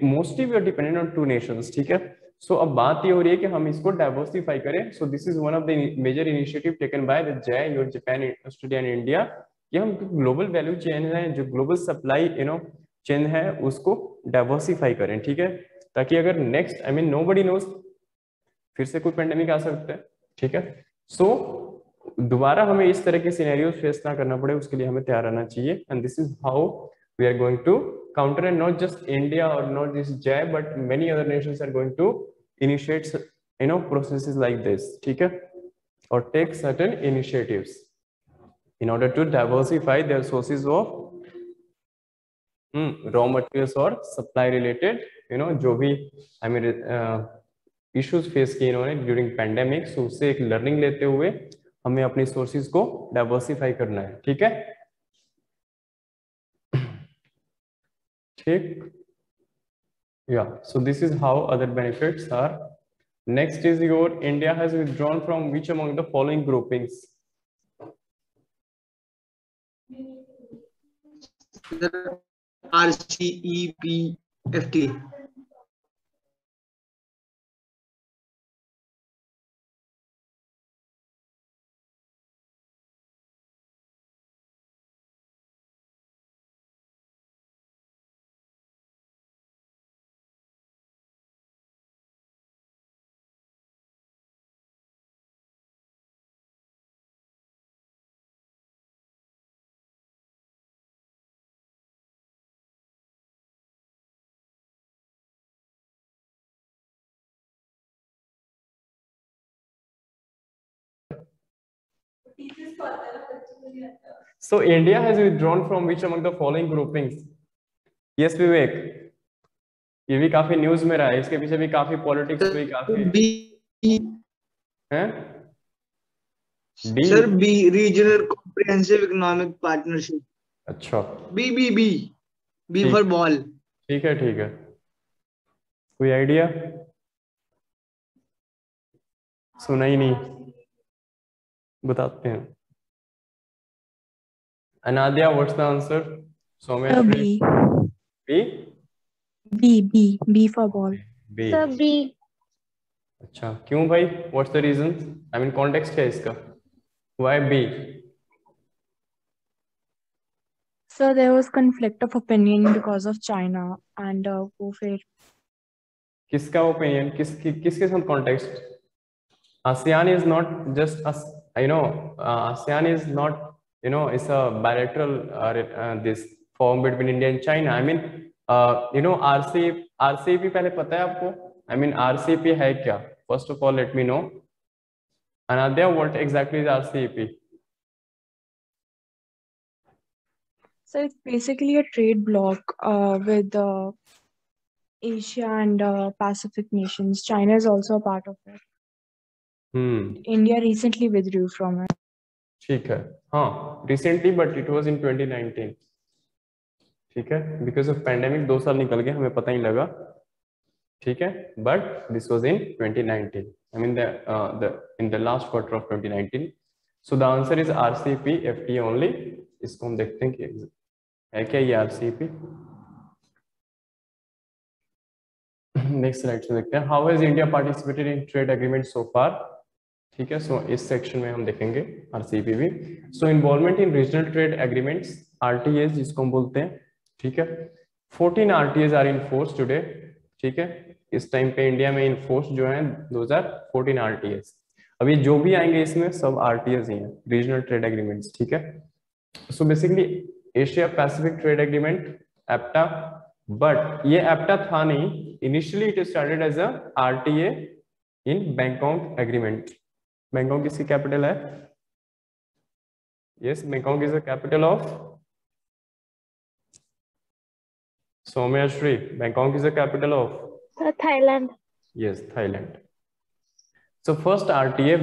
mostly we are dependent on two nations, ठीक है। सो अब बात ये हो रही है कि हम इसको डाइवर्सिफाई करें। So this is one of the major initiative taken by the JEA, Japan, Australia and India, कि हम ग्लोबल वैल्यू चेन है, जो ग्लोबल सप्लाई चेन है, उसको डाइवर्सिफाई करें, ठीक है, ताकि अगर next I mean nobody knows, फिर से कोई पेंडेमिक आ सकता है, ठीक है। सो दोबारा हमें इस तरह के सिनेरियोस फेस ना करना पड़े, उसके लिए हमें तैयार रहना चाहिए, and this is how we are going to counter, and not just India or not this JEA, but many other nations are going to initiate processes like this, ठीक है, or take certain initiatives in order to diversify their sources of raw materials or supply related जो भी I mean issues face किए इन्होंने during pandemic, सो उससे एक learning लेते हुए हमें अपनी सोर्सेज को डाइवर्सिफाई करना है, ठीक है, ठीक। Yeah, so this is how other benefits are. Next is your India has withdrawn from which among the following groupings? RCEP FTA. So India has withdrawn from which among the following groupings? Yes, Vivek. ये भी काफी news में रहा है, इसके पीछे भी काफी पॉलिटिक्स हुई, काफी हैं? Sir B, regional comprehensive economic partnership. अच्छा, बी फॉर बॉल। ठीक है, ठीक है, कोई आइडिया? सुना ही नहीं, बताते हैं। Anadiya, what's the answer? Saumya, B for ball. Sir B. अच्छा, क्यों भाई? What's the reason? I mean context क्या है इसका? Why B? So there was conflict of opinion because of China and वो फिर किसका ओपिनियन, किसके साथ context? ASEAN is not just ASEAN is not it's a bilateral this form between India and China. I mean RCEP पहले पता है आपको? I mean RCEP है क्या? First of all let me know. Anadya, what exactly is RCEP? So it's basically a trade bloc with Asia and Pacific nations. China is also a part of it. India recently withdrew from it. ठीक है, हाँ recently, but it was in 2019. ठीक है, because of pandemic 2 साल निकल गए, हमें पता ही लगा, ठीक है, but this was in 2019. I mean in the last quarter of 2019. So the answer is RCEP FTA only. इसको हम देखते हैं कि है क्या ये RCEP। नेक्स्ट स्लाइड से देखते हैं, how has India participated in trade agreement so far. ठीक है, सो इस सेक्शन में हम देखेंगे RCEP. So involvement in regional trade agreements, RTs जिसको हम बोलते हैं। ठीक है, 14 RTs are in force today. ठीक है, इस टाइम पे इंडिया में इन फोर्स जो है 2014 आरटीएस। अभी जो भी आएंगे इसमें सब आरटीएस ही हैं, रीजनल ट्रेड एग्रीमेंट्स। ठीक है, so basically Asia Pacific trade agreement, APTA, but ये एप्टा था नहीं, initially it started as a RTA in Bangkok agreement. Bangkok किसकी कैपिटल है? Yes, Bangkok is the capital of Soumyashri. Bangkok is the capital of Thailand. yes, Thailand. So first RTA,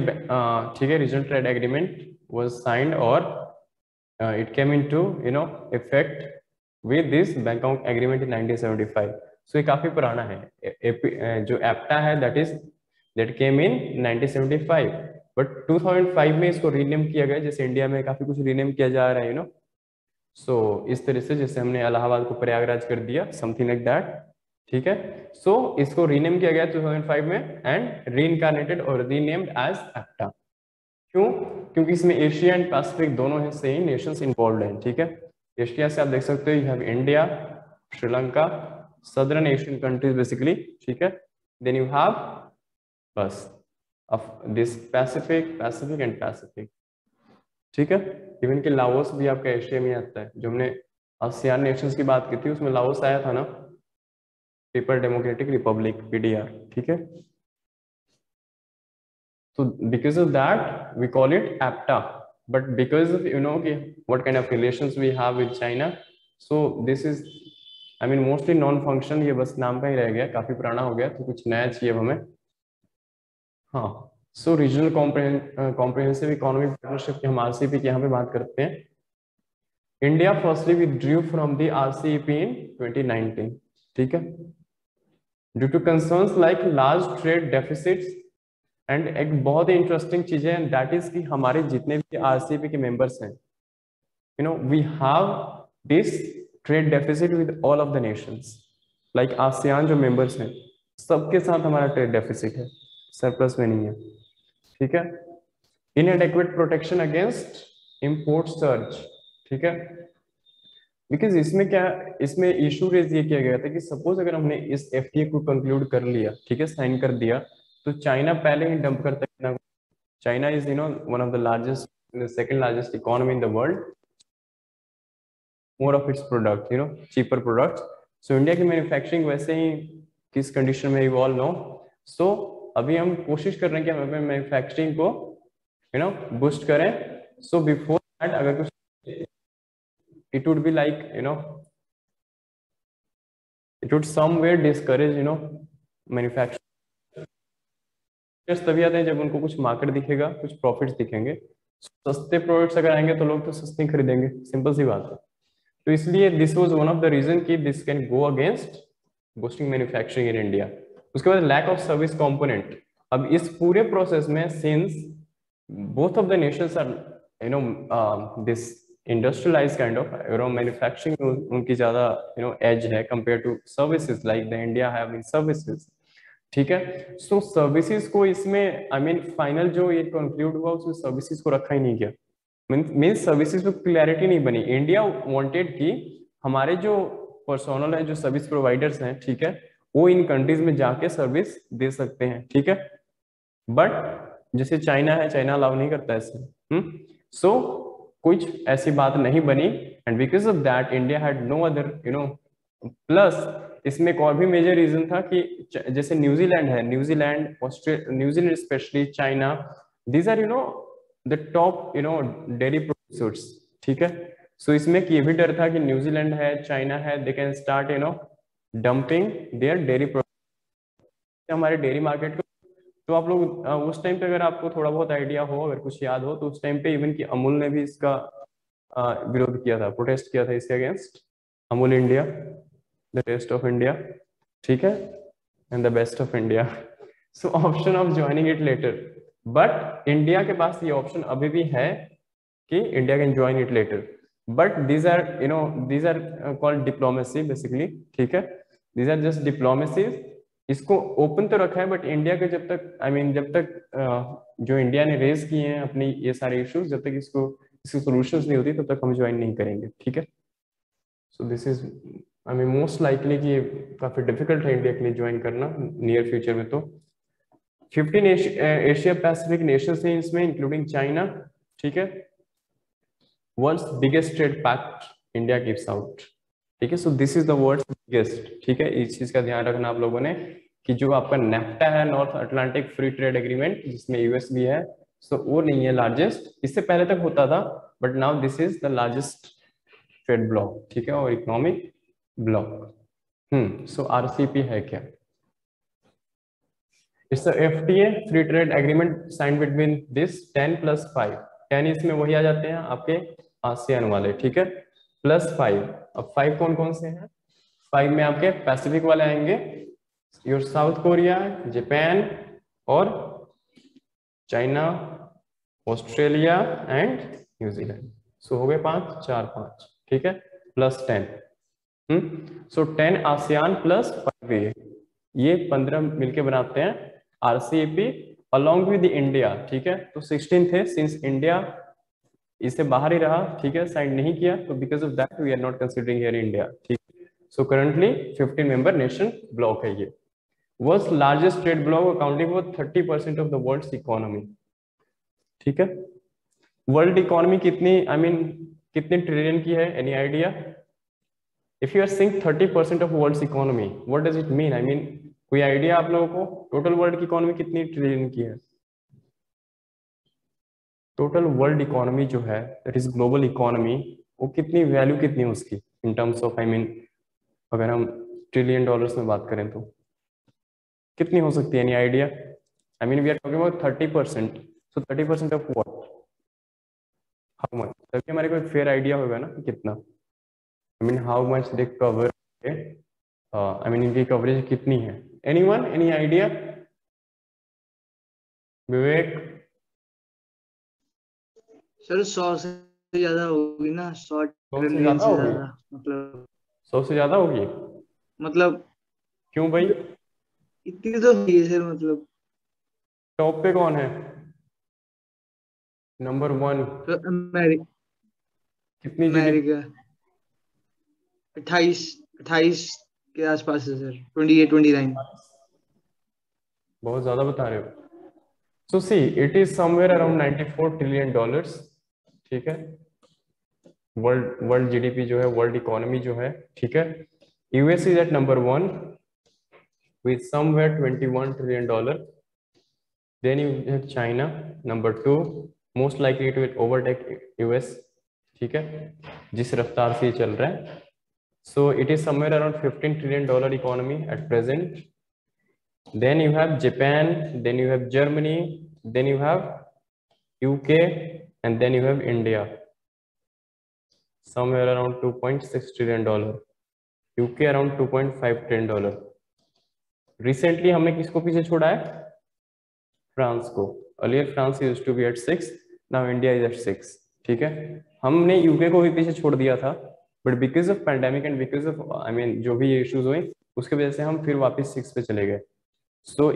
ठीक है, regional trade agreement was signed or it came into effect with this Bangkok agreement in 1975. So ये काफी पुराना है। जो एप्टा है that came in 1975, but 2005 में इसको रीनेम किया गया, जैसे इंडिया में काफी कुछ रीनेम किया जा रहा है सो इस तरह से, जैसे हमने इलाहाबाद को प्रयागराज कर दिया, समथिंग लाइक दैट। ठीक है, सो इसको रीनेम किया गया 2005 में एंड रीइनकार्नेटेड और रीनेम्ड एज एप्टा। क्यों? क्योंकि इसमें एशिया एंड पैसिफिक दोनों हिस्से ही नेशंस इन्वॉल्व हैं। ठीक है, एशिया से आप देख सकते हो, you have India, Sri Lanka, southern Asian countries basically. ठीक है, देन यू हैव बस of this Pacific and Pacific. ठीक है, इवन कि लाओस भी आपका एशिया में आता है। जो हमने आसियान नेशंस की बात की थी उसमें लाओस आया था ना, पीपल डेमोक्रेटिक रिपब्लिक, पीडीआर। ठीक है, so because of that we call it APTA, but because of कि what kind of relations we have with China, so this is mostly non function, ये बस नाम का ही रह गया, काफी पुराना हो गया, तो कुछ नया चाहिए हमें। हाँ, so regional comprehensive economic partnership की हम आरसीईपी की यहाँ पे बात करते हैं। India firstly withdrew from the RCEP in 2019। ठीक है, due to concerns like large trade deficits, and एक बहुत ही इंटरेस्टिंग चीज है, दैट इज कि हमारे जितने भी आरसीईपी के मेंबर्स हैं, we have this trade deficit with all of the nations. Like ASEAN जो मेंबर्स हैं सबके साथ हमारा ट्रेड डेफिसिट है, सरप्लस में नहीं है। ठीक है, inadequate protection against import surge. ठीक है, बिकॉज इसमें इशू रेज ये किया गया था कि सपोज अगर हमने इस एफटीए को कंक्लूड कर लिया, ठीक है, साइन कर दिया, तो चाइना पहले ही डंप करता है। China is one of the largest, second largest economy in the world, more of its product cheaper products. So India की मैन्युफैक्चरिंग वैसे ही किस कंडीशन में इवॉल्व नो, सो अभी हम कोशिश कर रहे हैं कि हम अपने मैन्युफैक्चरिंग को बूस्ट करें। सो बिफोर दैट अगर कुछ it would be like it would somewhere discourage manufacturing। तभी आते हैं जब उनको कुछ मार्केट दिखेगा, कुछ प्रॉफिट्स दिखेंगे। सस्ते प्रोडक्ट्स अगर आएंगे तो लोग तो सस्ते खरीदेंगे, सिंपल सी बात है। तो इसलिए this was one of the reason कि this can go against boosting manufacturing in India. उसके बाद लैक ऑफ सर्विस कंपोनेंट। अब इस पूरे प्रोसेस में since both of the nations are this industrialize kind of manufacturing उनकी ज्यादा एज है compare to services, like the India have in services. ठीक है, सो सर्विसेज को इसमें फाइनल जो ये कंक्लूड हुआ उसमें सर्विसेज को रखा ही नहीं गया। मीन सर्विसेज पे क्लैरिटी नहीं बनी। इंडिया वांटेड कि हमारे जो पर्सोनल है, जो सर्विस प्रोवाइडर्स हैं, ठीक है, वो इन कंट्रीज में जाके सर्विस दे सकते हैं। ठीक है, बट जैसे चाइना है, चाइना अलाउ नहीं करता ऐसे। सो कुछ ऐसी बात नहीं बनी, and because of that India had no other plus इसमें एक और भी मेजर रीजन था कि जैसे न्यूजीलैंड है, New Zealand, Australia, New Zealand specially, China, these are the top dairy producers. ठीक है, सो इसमें ये भी डर था कि न्यूजीलैंड है, चाइना है, they can start dumping their dairy product हमारे डेयरी मार्केट को। तो आप लोग उस टाइम पे अगर आपको थोड़ा बहुत आइडिया हो, अगर कुछ याद हो, तो उस टाइम पे इवन कि अमूल ने भी इसका विरोध किया था, प्रोटेस्ट किया था इसके against. Amul India, the taste of India, ठीक है, and the best of India. So option of joining it later, but India के पास ये ऑप्शन अभी भी है कि India can join it later, but these are called diplomacy basically। ठीक है, these are just diplomacies। इसको ओपन तो रखा है, बट इंडिया के जब तक जब तक जो इंडिया ने रेज किए हैं अपनी ये सारे इश्यूज, जब तक इसकी सॉल्यूशंस नहीं होती तब तक हम ज्वाइन नहीं करेंगे, ठीक है। So this is most likely कि काफी डिफिकल्ट है इंडिया के लिए ज्वाइन करना नियर फ्यूचर में। तो 15 एशिया पैसिफिक नेशंस हैं इसमें, इंक्लूडिंग चाइना, ठीक है। World's biggest trade pact India gives out, ठीक है। So this is the world's biggest, ठीक है। इस चीज का ध्यान रखना आप लोगों ने कि जो आपका नेफ्टा है, north Atlantic free trade agreement, जिसमें यूएस भी है, सो वो नहीं है लार्जेस्ट। इससे पहले तक होता था, but now this is the largest trade block, ठीक है, और इकोनॉमिक ब्लॉक। सो आरसीपी है क्या? It's FTA free trade agreement sign between this 10+5। 10 इसमें वही आ जाते हैं आपके आसियान वाले, ठीक है, +5। अब 5 कौन कौन से हैं? 5 में आपके पैसिफिक वाले आएंगे, योर साउथ कोरिया, जापान और चाइना, ऑस्ट्रेलिया एंड न्यूजीलैंड। सो हो गए 5, 4, 5, ठीक है, +10। सो 10 आसियान +5 ये 15 मिलके बनाते हैं आरसीईपी अलॉन्ग विद इंडिया, ठीक है। तो 16 थे, सिंस इंडिया इससे बाहर ही रहा, ठीक है, साइन नहीं किया, तो because of that we are not considering here India, ठीक है। सो करंटली 15 मेंबर नेशन ब्लॉक है ये। World's largest trade block accounting for 30% of the world's economy, ठीक है। वर्ल्ड इकोनॉमी कितनी कितने ट्रिलियन की है? Any idea? If you are saying 30% of world's economy, what does it mean? कोई आइडिया आप लोगों को टोटल वर्ल्ड की इकोनॉमी कितनी ट्रिलियन की है? टोटल वर्ल्ड इकोनॉमी जो है, दैट इज ग्लोबल इकोनॉमी, वो कितनी वैल्यू कितनी है उसकी इन टर्म्स ऑफ अगर हम ट्रिलियन डॉलर्स में बात करें तो कितनी हो सकती है? Any idea? We are talking about 30%, so 30% of what, how much? तभी हमारे को एक फेयर आइडिया होगा ना कि कितना, हाउ मच दे कवर, इनकी कवरेज कितनी है? Anyone, any idea? Vivek? Sir 100 से ज्यादा होगी ना, 100 ट्रिलियन से ज्यादा, मतलब 100 से ज्यादा होगी, मतलब क्यों भाई? इतनी तो है सर, मतलब टॉप पे कौन है नंबर 1? तो कितनी अमेरिका 28 के आसपास है सर, 28-29। बहुत ज्यादा बता रहे हो। So see it is somewhere around 94 trillion dollars, ठीक है। वर्ल्ड जीडीपी जो है, वर्ल्ड इकोनॉमी जो है, ठीक है। US is at number 1 with somewhere 21 trillion dollar. Then you have China number 2, most likely to overtake US, ठीक है, जिस रफ्तार से ये चल रहा है। So it is somewhere around 15 trillion dollar economy at present. Then you have Japan, then you have Germany, then you have UK, and then you have India, somewhere around 2.6 trillion dollar. UK around 2.5 trillion dollar. Recently हमने किसको पीछे छोड़ा है? France को। Earlier France used to be at 6, now India is at 6, ठीक है। हमने UK को भी पीछे छोड़ दिया था, but because of pandemic and because of जो भी ये इश्यूज हुए, उसके वजह से हम फिर वापस 6 पे चले गए। सो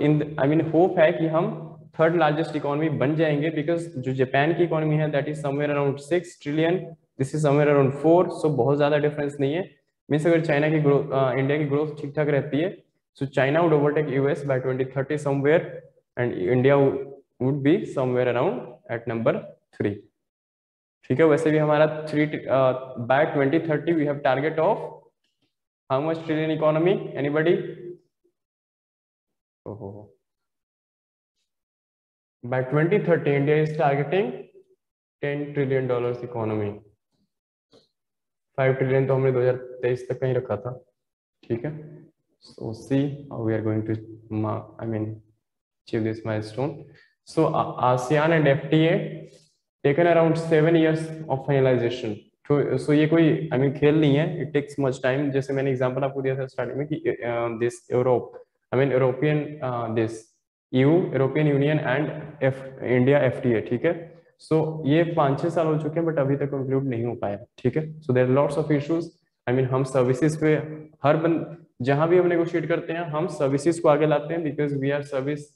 होप है कि हम थर्ड लार्जेस्ट इकोनॉमी बन जाएंगे, बिकॉज जो जापान की इकोनॉमी है that is somewhere around 6 trillion, this is somewhere around 4, सो बहुत ज्यादा डिफरेंस नहीं है। मीन्स अगर चाइना की ग्रोथ, इंडिया की ग्रोथ ठीक ठाक रहती है, so China would overtake US by 2030 somewhere, and India would be somewhere around at number 3, ठीक है। वैसे भी हमारा 3 by 2030 we have target of how much trillion economy? Anybody? By 2030 India is targeting 10 trillion dollars economy. 5 trillion तो हमने 2023 तक कहीं रखा था, ठीक है। So see how we are going to achieve this milestone. So ASEAN and FTA taken around 7 years of finalization. So ये कोई खेल नहीं है, it takes much time. जैसे मैंने एग्जांपल आपको दिया था स्टार्टिंग में कि this Europe, European this EU, European Union and India FTA, ठीक है। So ये 5-6 साल हो चुके हैं, बट अभी तक कंक्लूड नहीं हो पाया, ठीक है। So there are lots of issues. हम सर्विसेज पे जहां भी हम नेगोशिएट करते हैं हम सर्विसेज को आगे लाते हैं, because we are service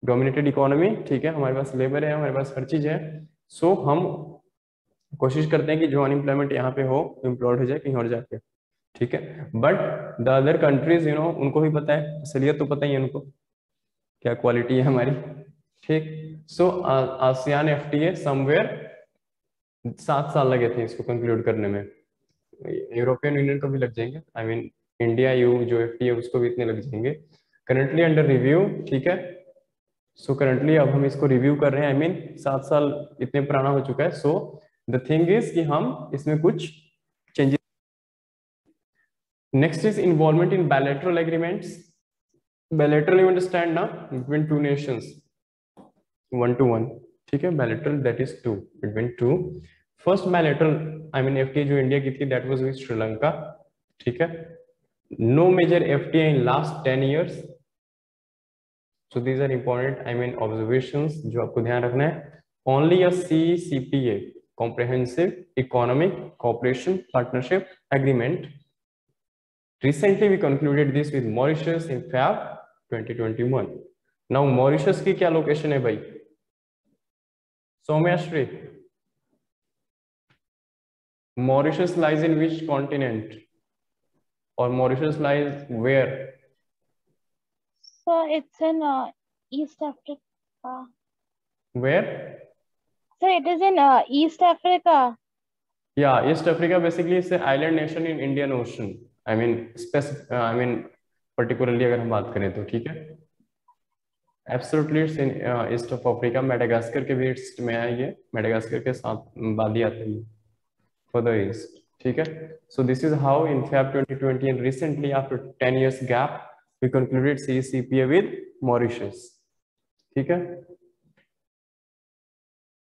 dominated economy, ठीक है, हमारे पास लेबर है, हमारे पास हर चीज है। सो हम कोशिश करते हैं कि जो अनएम्प्लॉयमेंट यहाँ पे हो एम्प्लॉयड हो जाए कहीं और जाके, ठीक है। बट द अदर कंट्रीज उनको भी पता है, असलियत तो पता ही है उनको क्या क्वालिटी है हमारी, ठीक। सो आसियान एफटीए समवेयर 7 साल लगे थे इसको कंक्लूड करने में, यूरोपियन यूनियन को भी लग जाएंगे, आई मीन इंडिया यू जो एफटीए उसको भी इतने लग जाएंगे। करंटली अंडर रिव्यू, ठीक है। सो करंटली अब हम इसको रिव्यू कर रहे हैं, आई मीन 7 साल इतने पुराना हो चुका है। सो द थिंग इज कि हम इसमें कुछ changes. Next is involvement in bilateral agreements. Bilateral you understand ना, बिटवीन टू नेशंस, 1 to 1, ठीक है। Bilateral that is 2 between 2। First bilateral I mean FTA जो इंडिया की थी दैट वाज विद श्रीलंका, ठीक है। No major FTA in last 10 years। So these are important, I mean observations जो आपको ध्यान रखना है। Only a CCPA, Comprehensive Economic Cooperation Partnership Agreement. Recently we concluded this with Mauritius in Feb 2021. Now Mauritius की क्या location है भाई? सौम्याश्री, Mauritius lies in which continent? Or Mauritius lies where? So it's in East Africa. Where? So it is in East Africa. Yeah, East Africa basically is an island nation in Indian Ocean. I mean, particularly अगर हम बात करें तो, ठीक है। Absolutely it's in East of Africa. Madagascar के भी east में है ये, मेडागास्कर के साथ बादी आती है further east, ठीक है। So this is how in Feb 2020 and recently after 10 years gap we concluded CCPA with Mauritius, ठीक है।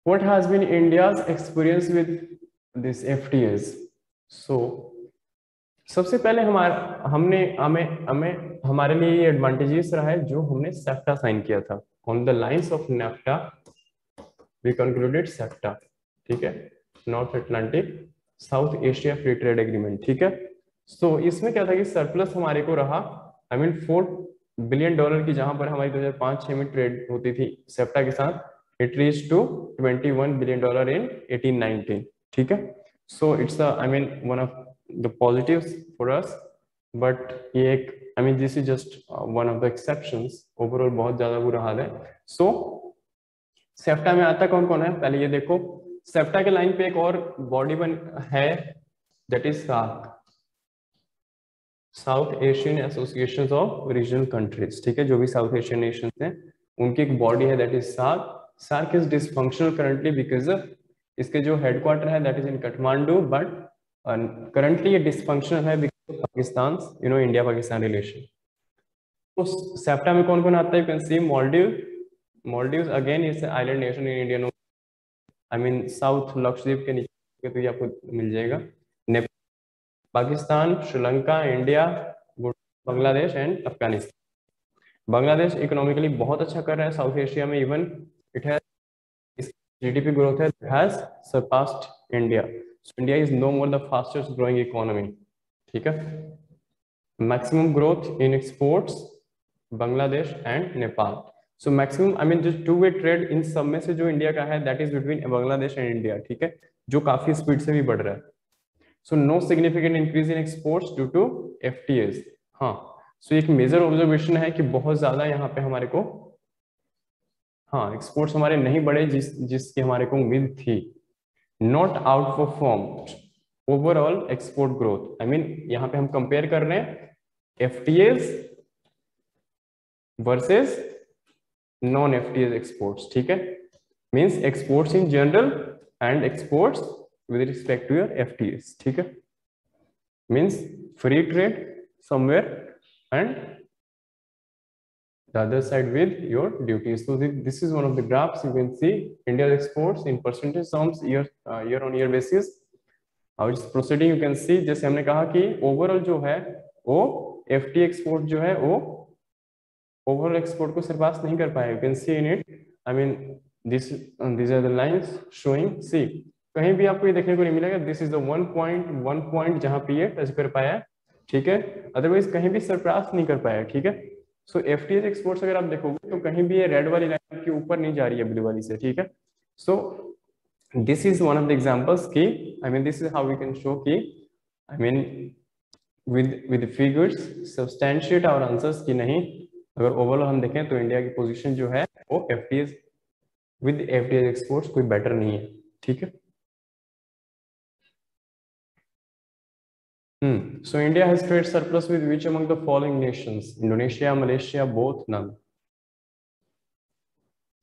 What has been India's experience with this FTAs? So सबसे पहले हमारे लिए ये एडवांटेजेस रहा है जो हमने सेफ्टा साइन किया था। On the lines of NAFTA we concluded SAFTA, ठीक है, north Atlantic south Asia free trade agreement, ठीक है। सो इसमें क्या था कि सरप्लस हमारे को रहा, आई मीन $4 बिलियन की, जहां पर हमारी 2005-6 में ट्रेड होती थी सेफ्टा के साथ, it reach to $21 billion in 18-19, ठीक है। So it's I mean one of the positives for us, but ये एक I mean this is just one of the exceptions, overall बहुत ज्यादा बुरा हाल है। सो सेफ्टा में आता कौन कौन है, पहले ये देखो, सेफ्टा के लाइन पे एक और बॉडी है that is SAARC, South Asian Association of Regional Countries, ठीक है। जो भी साउथ एशियन नेशंस हैं उनकी एक बॉडी है that is SAARC. SAARC is dysfunctional currently because इसके जो हेडक्वार्टर है that is in Kathmandu, but currently ये डिसफंक्शनल है because of Pakistan, India Pakistan relation. तो सेफ्टा में कौन कौन आता है, you can see Maldives again is an island nation in Indian Ocean, I mean south Lakshadweep के नीचे तो ये आपको मिल जाएगा। Nepal, Pakistan, Sri Lanka, India, Bangladesh and Afghanistan. Bangladesh economically बहुत अच्छा कर रहा है साउथ एशिया में, even it has GDP growth has surpassed India. India is no more the fastest growing economy, ठीक है। Maximum growth in exports Bangladesh and Nepal. So maximum I mean जो टू वे ट्रेड इन सब में से जो इंडिया का है that is between Bangladesh and India, ठीक है, जो काफी स्पीड से भी बढ़ रहा है। So no significant increase in exports due to FTAs. हाँ, सो एक मेजर ऑब्जर्वेशन है कि बहुत ज्यादा यहाँ पे हमारे को, हाँ, एक्सपोर्ट्स हमारे नहीं बढ़े जिसकी हमारे को उम्मीद थी। Not outperformed overall export growth, I mean यहाँ पे हम कंपेयर कर रहे हैं FTAs versus non FTAs exports, ठीक है, means exports in general and exports with respect to your FTAs, ठीक है, means free trade somewhere and the other side with your duties. So this is one of the graphs you can see India's exports in percentage terms year on year basis. How it's proceeding you can see, जैसे हमने कहा कि overall जो है वो FT export जो है वो ओवरऑल एक्सपोर्ट को सरपास नहीं कर पाया। You can C in it, I mean these are the lines showing, see कहीं भी आपको ये देखने को नहीं मिलेगा दिस इज द 1 पॉइंट जहां पे ये टच कर पाया है, ठीक है, अदरवाइज कहीं भी सरपास नहीं कर पाया, ठीक है। सो एफटीएस एक्सपोर्ट्स अगर आप देखोगे तो कहीं भी ये रेड वाली लाइन के ऊपर नहीं जा रही है ब्लू वाली से, ठीक है। So this is one of the examples की I mean this is how we can show की I mean with figures substantiate our answers की नहीं, अगर ओवरऑल हम देखें तो इंडिया की पोजीशन जो है वो एफटीएस विद एफटीएस एक्सपोर्ट्स कोई बेटर नहीं है, ठीक है। So India has trade surplus with which among the following nations? Indonesia, Malaysia, both, none.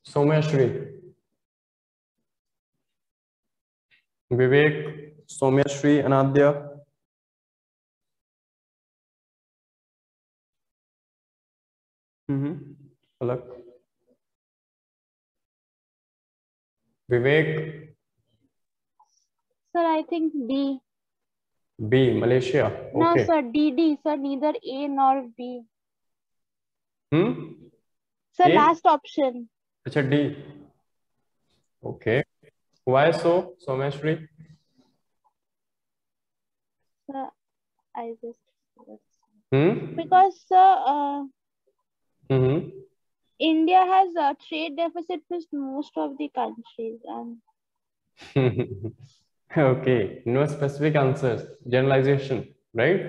Soumyashri, Vivek, Soumyashri, Anadya. Palak. Vivek. Sir, I think B. B, Malaysia. No, Okay. sir, D, sir, neither A nor B. Sir, A? last option. अच्छा, D. Okay. Why so, Soumyashri? Sir, I just. Because India has a trade deficit with most of the countries, and okay, no specific answers, generalization, right?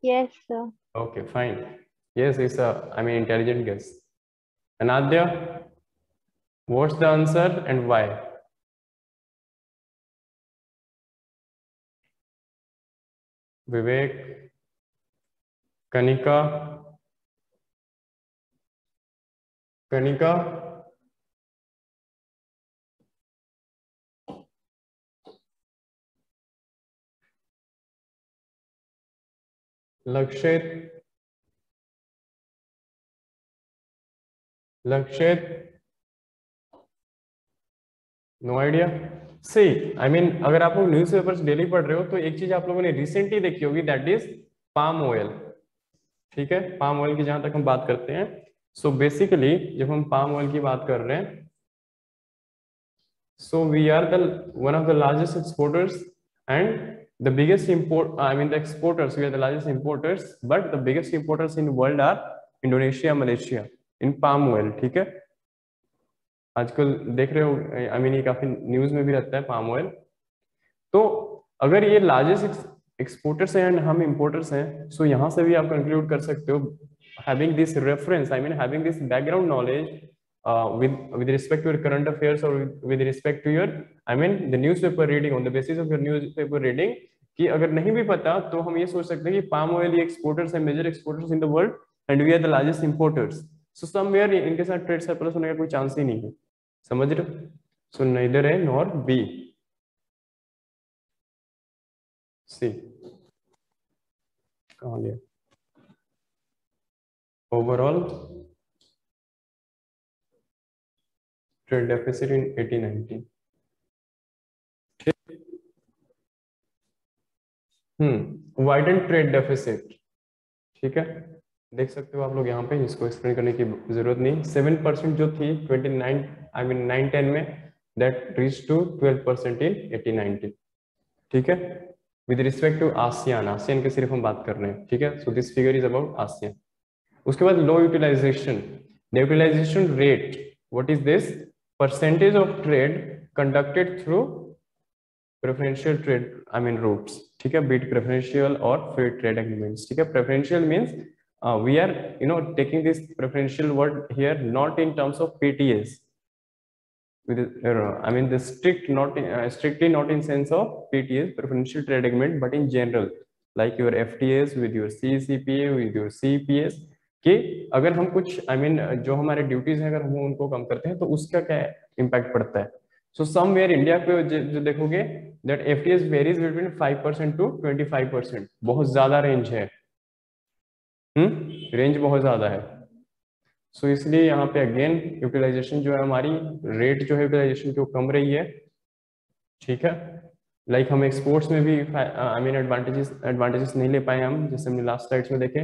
yes, sir. Okay, fine. Yes, it's a intelligent guess. Anadya, what's the answer and why? Vivek, Kanika. Lakshit, no idea. See अगर आप लोग news papers daily पढ़ रहे हो तो एक चीज आप लोगों ने रिसेंटली देखी होगी, दैट इज पाम ऑयल, ठीक है। पाम ऑयल की जहां तक हम बात करते हैं, सो बेसिकली जब हम पाम ऑयल की बात कर रहे हैं, so we are the one of the largest exporters and the biggest the exporters, we are the largest importers, but the biggest importers in the world are Indonesia, Malaysia in palm oil, ठीक है। आजकल देख रहे हो ये काफी news में भी रहता है पाम ऑयल। तो अगर ये लार्जेस्ट एक्सपोर्टर्स हैं एंड हम इंपोर्टर्स हैं, सो यहाँ से भी आप कंक्लूड कर सकते हो, having this reference having this background knowledge with respect to your current affairs or with respect to your the newspaper reading, on the basis of your newspaper reading, कि अगर नहीं भी पता तो हम ये सोच सकते हैं कि palm oil ये exporters हैं, major exporters in the world, and we are the largest importers. So somewhere इनके साथ ट्रेड सरप्लस होने का कोई चांस ही नहीं है, समझ रहे हो। सो neither A nor B. C कहाँ गया? Overall trade deficit in 1890. Widened trade deficit, ठीक है, देख सकते हो आप लोग यहाँ पे, इसको एक्सप्लेन करने की जरूरत नहीं। 7% जो थी 910 में, दैट रीच टू 12% इन 1890, ठीक है। विद रिस्पेक्ट टू आसियान की सिर्फ हम बात कर रहे हैं, ठीक है। So this figure is about ASEAN. उसके बाद low utilisation, the utilisation rate, what is this? Percentage of trade conducted through preferential trade routes, ठीक है, बीट प्रेफरेंशियल और फ्री ट्रेड एग्रीमेंट्स, ठीक है। Preferential means we are taking this preferential word here not in terms of PTAs, with the strictly not in sense of PTAs, preferential trade agreement, but in general like your FTAs with your CCPA, with your CPAs, कि अगर हम कुछ जो हमारे duties हैं अगर हम उनको कम करते हैं तो उसका क्या इम्पैक्ट पड़ता है। सो समवेयर इंडिया पे जो देखोगे that FTAs varies between 5% to 25%, बहुत ज्यादा रेंज है, रेंज बहुत ज्यादा है। सो इसलिए यहाँ पे अगेन यूटिलाइजेशन जो है हमारी रेट जो है यूटिलाइजेशन की वो कम रही है, ठीक है। लाइक हम एक्सपोर्ट्स में भी एडवांटेजेस नहीं ले पाए हम, जैसे हमने लास्ट स्लाइड्स में देखे,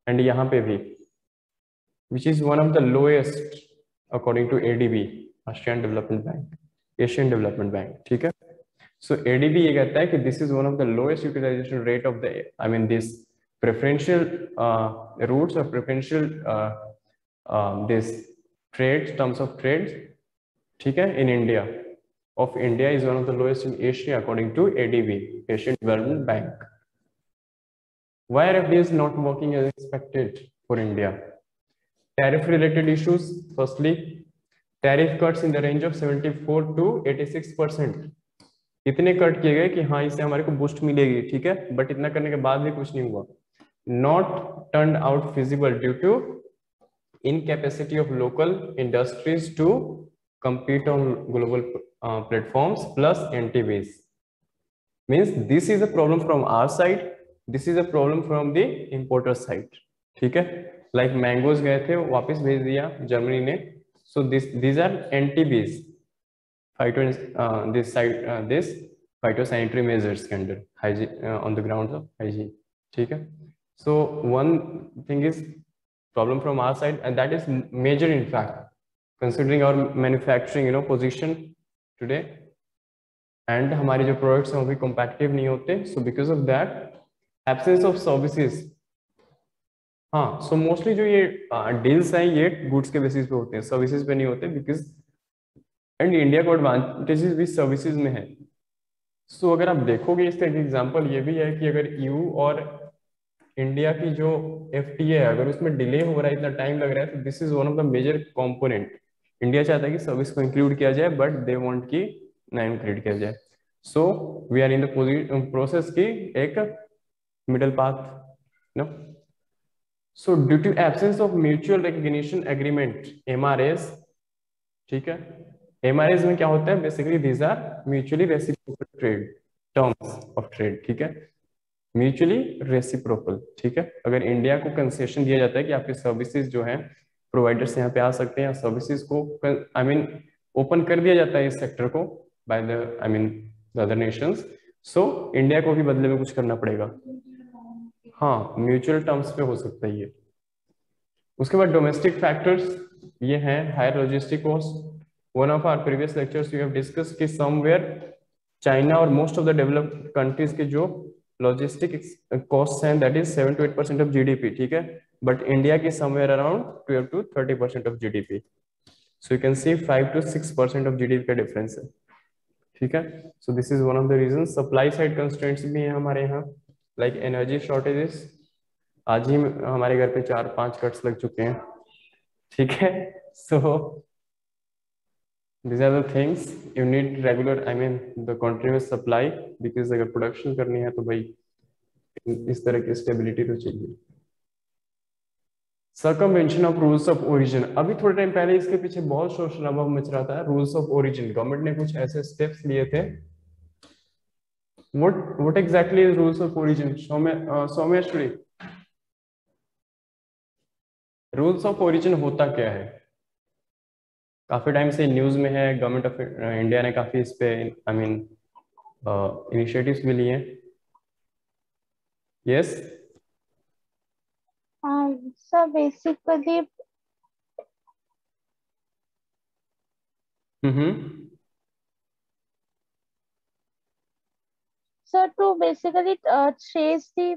एंड यहाँ पे भी which is one of the lowest according to ADB, Asian Development Bank, ठीक है। सो ADB ये कहता है कि this is one of the lowest utilization rate of the this preferential routes or preferential this trade, terms of trade, ठीक है, in India of India is one of the lowest in Asia according to ADB, Asian Development Bank. Why FTA is not working as expected for India? Tariff related issues. Firstly, tariff cuts in the range of 74 to 86%. इतने cut किए गए कि हाँ इससे हमारे को boost मिलेगी, ठीक है, बट इतना करने के बाद भी कुछ नहीं हुआ. Not turned out feasible due to incapacity of local industries to compete on global platforms plus anti-base. Means this is a problem from our side, this is a problem from the importer side. ठीक है, like mangoes गए थे वापस भेज दिया Germany ने. So these are anti-base this phytosanitary measures के अंदर hygiene on the grounds of hygiene. ठीक है. So one thing is problem from our side, and that is major in fact, considering our manufacturing position today, and हमारे जो products हैं वो भी competitive नहीं होते. So because of that, absence of services. हाँ, so mostly जो ये deals हैं ये goods के basis पे होते हैं, services पे नहीं होते, because and India को advantages भी services में है. So अगर आप देखोगे इसका एक example ये भी है कि अगर EU और इंडिया की जो FTA है अगर उसमें डिले हो रहा है, इतना टाइम लग रहा है, तो this is one of the major component. India चाहता है कि सर्विस को इंक्लूड किया जाए, बट दे वांट कि ना इंक्लूड किया जाए. So we are in the process की एक middle path, no. So due to absence of mutual recognition agreement, MRAs, ठीक है, MRAs में क्या होता है basically, these are mutually reciprocal trade terms of trade. ठीक है, म्यूचुअली रेसिप्रोकल. ठीक है, अगर इंडिया को कंसेशन दिया जाता है कि आपके सर्विसेज जो हैं प्रोवाइडर्स यहाँ पे आ सकते हैं, सर्विसेज को ओपन कर दिया जाता है इस सेक्टर को by the other nations, so India को भी बदले में कुछ करना पड़ेगा. हाँ, म्यूचुअल टर्म्स पे हो सकता है ये. उसके बाद डोमेस्टिक फैक्टर्स ये हैं, higher logistic cost. One of our previous lectures we have discussed कि समवेयर चाइना और most of the developed countries के जो लॉजिस्टिक कॉस्ट हैं that is 7 to 8% of GDP. ठीक है, बट इंडिया की somewhere around 12 to 30% of GDP. So you can see 5 to 6% of GDP का difference है. ठीक है, so this is one of the reason. Supply side constraints भी हैं हमारे यहाँ, लाइक एनर्जी शॉर्टेजेस. आज ही हमारे घर पे 4-5 कट्स लग चुके हैं. ठीक है, सो these are the things you need regular, the continuous supply, because अगर प्रोडक्शन करनी है तो भाई इस तरह की स्टेबिलिटी तो चाहिए. सर्कमवेंशन ऑफ रूल्स ऑफ ओरिजिन. अभी थोड़े टाइम पहले इसके पीछे बहुत शोर शराबा मच रहा था. रूल्स ऑफ ओरिजिन, गवर्नमेंट ने कुछ ऐसे स्टेप्स लिए थे. what exactly is rules of origin? Soumyashree, rules of origin होता क्या है? काफी टाइम से न्यूज में है. गवर्नमेंट ऑफ इंडिया ने काफी इस पे इनिशिएटिव्स भी लिए. Yes so basically so to basically trace the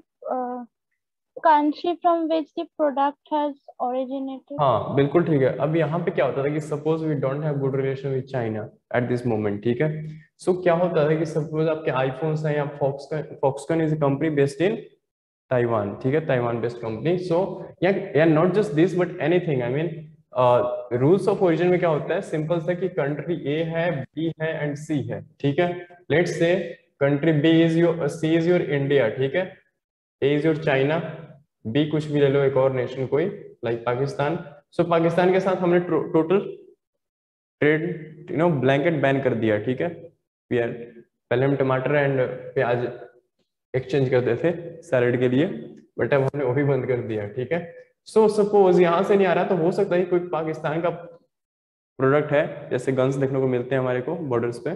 country from which the product has originated. हाँ बिल्कुल ठीक है. अब यहाँ पे क्या होता था कि suppose we don't have good relation with China at this moment. ठीक है, सो क्या होता था कि सपोज आपके आईफोन्स हैं या Foxconn is a company based in Taiwan. ठीक है, ताइवान बेस्ड कंपनी. सो या not just this but anything. Rules of origin में क्या होता है, सिंपल सा कि कंट्री ए है, बी है एंड सी है. ठीक है, let's say country B is your, C is your India. ठीक है, A is your China, B कुछ भी ले लो एक और नेशन कोई लाइक पाकिस्तान. सो पाकिस्तान के साथ हमने टोटल ट्रेड ब्लैंकेट बैन कर दिया. ठीक है, पहले हम टमाटर एंड प्याज एक्सचेंज करते थे सैलेड के लिए, बट अब हमने वो भी बंद कर दिया. ठीक है, सो सपोज यहाँ से नहीं आ रहा तो हो सकता है कोई पाकिस्तान का प्रोडक्ट है, जैसे गन्स देखने को मिलते हैं हमारे को बॉर्डर्स पे.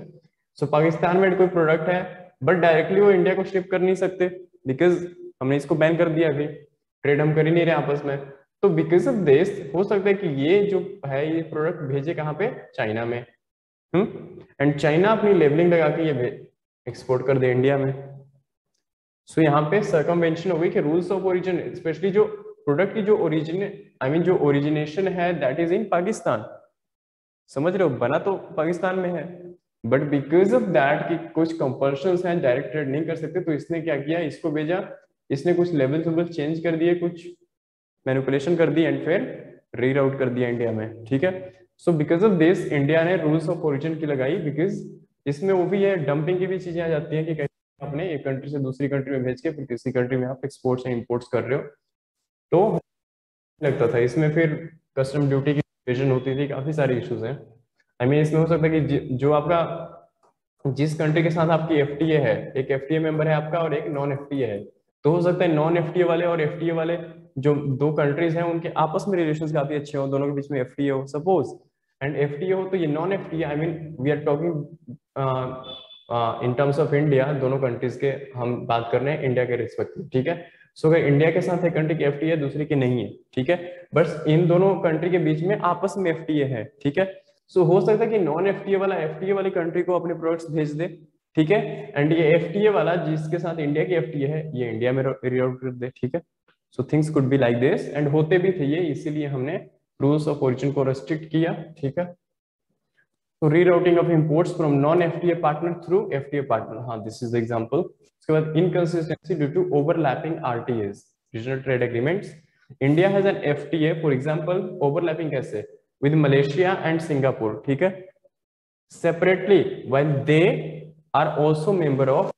सो पाकिस्तान में कोई प्रोडक्ट है बट डायरेक्टली वो इंडिया को शिप कर नहीं सकते बिकॉज हमने इसको बैन कर दिया. अभी ट्रेड हम कर ही नहीं रहे आपस में. तो बिकॉज ऑफ दिस हो सकता है कि ये जो है ये प्रोडक्ट भेजे कहाँ पे, चाइना में. एंड चाइना अपनी लेबलिंग लगा के ये एक्सपोर्ट कर दे इंडिया में. सो यहाँ पे सर्कमवेंशन हो गई कि रूल्स ऑफ ओरिजिन, स्पेशली जो प्रोडक्ट की जो जो ओरिजिनेशन है दैट इज इन पाकिस्तान, समझ रहे हो, बना तो पाकिस्तान में है, बट बिकॉज ऑफ दैट कि कुछ कंपल्शंस हैं, डायरेक्ट ट्रेड नहीं कर सकते, तो इसने क्या किया, इसको भेजा, इसने कुछ लेवल चेंज कर दिए, कुछ मैनिपुलेशन कर दी एंड फिर रीराउट कर दिया इंडिया में, ठीक है। So because of this India ने रूल्स ऑफ ओरिजिन की लगाई, बिकॉज इसमें वो भी है, डंपिंग की भी चीजें आ जाती हैं कि अपने एक कंट्री से दूसरी कंट्री में भेज के फिर किसी कंट्री में आप एक्सपोर्ट्स एंड इंपोर्ट्स कर रहे हो, तो लगता था इसमें फिर कस्टम ड्यूटी की डिवीजन होती थी, काफी सारे इश्यूज हैं। आई मीन इसमें हो सकता है कि जो आपका जिस कंट्री के साथ आपकी एफटीए है, एक एफटीए मेंबर है आपका और एक नॉन एफटीए है, तो हो सकता है नॉन एफटीए वाले और एफटीए वाले जो दो कंट्रीज हैं उनके आपस में रिलेशंस काफी अच्छे हो, दोनों के बीच में एफटीए हो सपोज, एंड एफटीए हो, तो ये non FTA, I mean we are talking in terms of India, दोनों कंट्रीज के हम बात कर रहे हैं इंडिया के रिस्पेक्ट, ठीक है। सो अगर इंडिया के साथ एक कंट्री की एफटीए है, दूसरी की नहीं है, ठीक है, बस इन दोनों कंट्री के बीच में आपस में एफटीए है, ठीक है। सो हो सकता है कि नॉन एफटीए वाला एफटीए वाली कंट्री को अपने प्रोडक्ट्स भेज दे, ठीक है, एंड ये एफटीए वाला जिसके साथ इंडिया की एफटीए है ये इंडिया में रीराउट कर दे, ठीक है। So things could be like this, and होते भी थे ये, इसीलिए हमने रूल्स ऑफ ओरिजिन को रेस्ट्रिक्ट किया, ठीक है। So rerouting of imports from non-FTA partner through FTA partner, हाँ this is the example. उसके बाद inconsistency due to overlapping RTAs, regional trade agreements. India has an FTA, for example, overlapping कैसे with Malaysia and Singapore, ठीक है, separately while they are also member of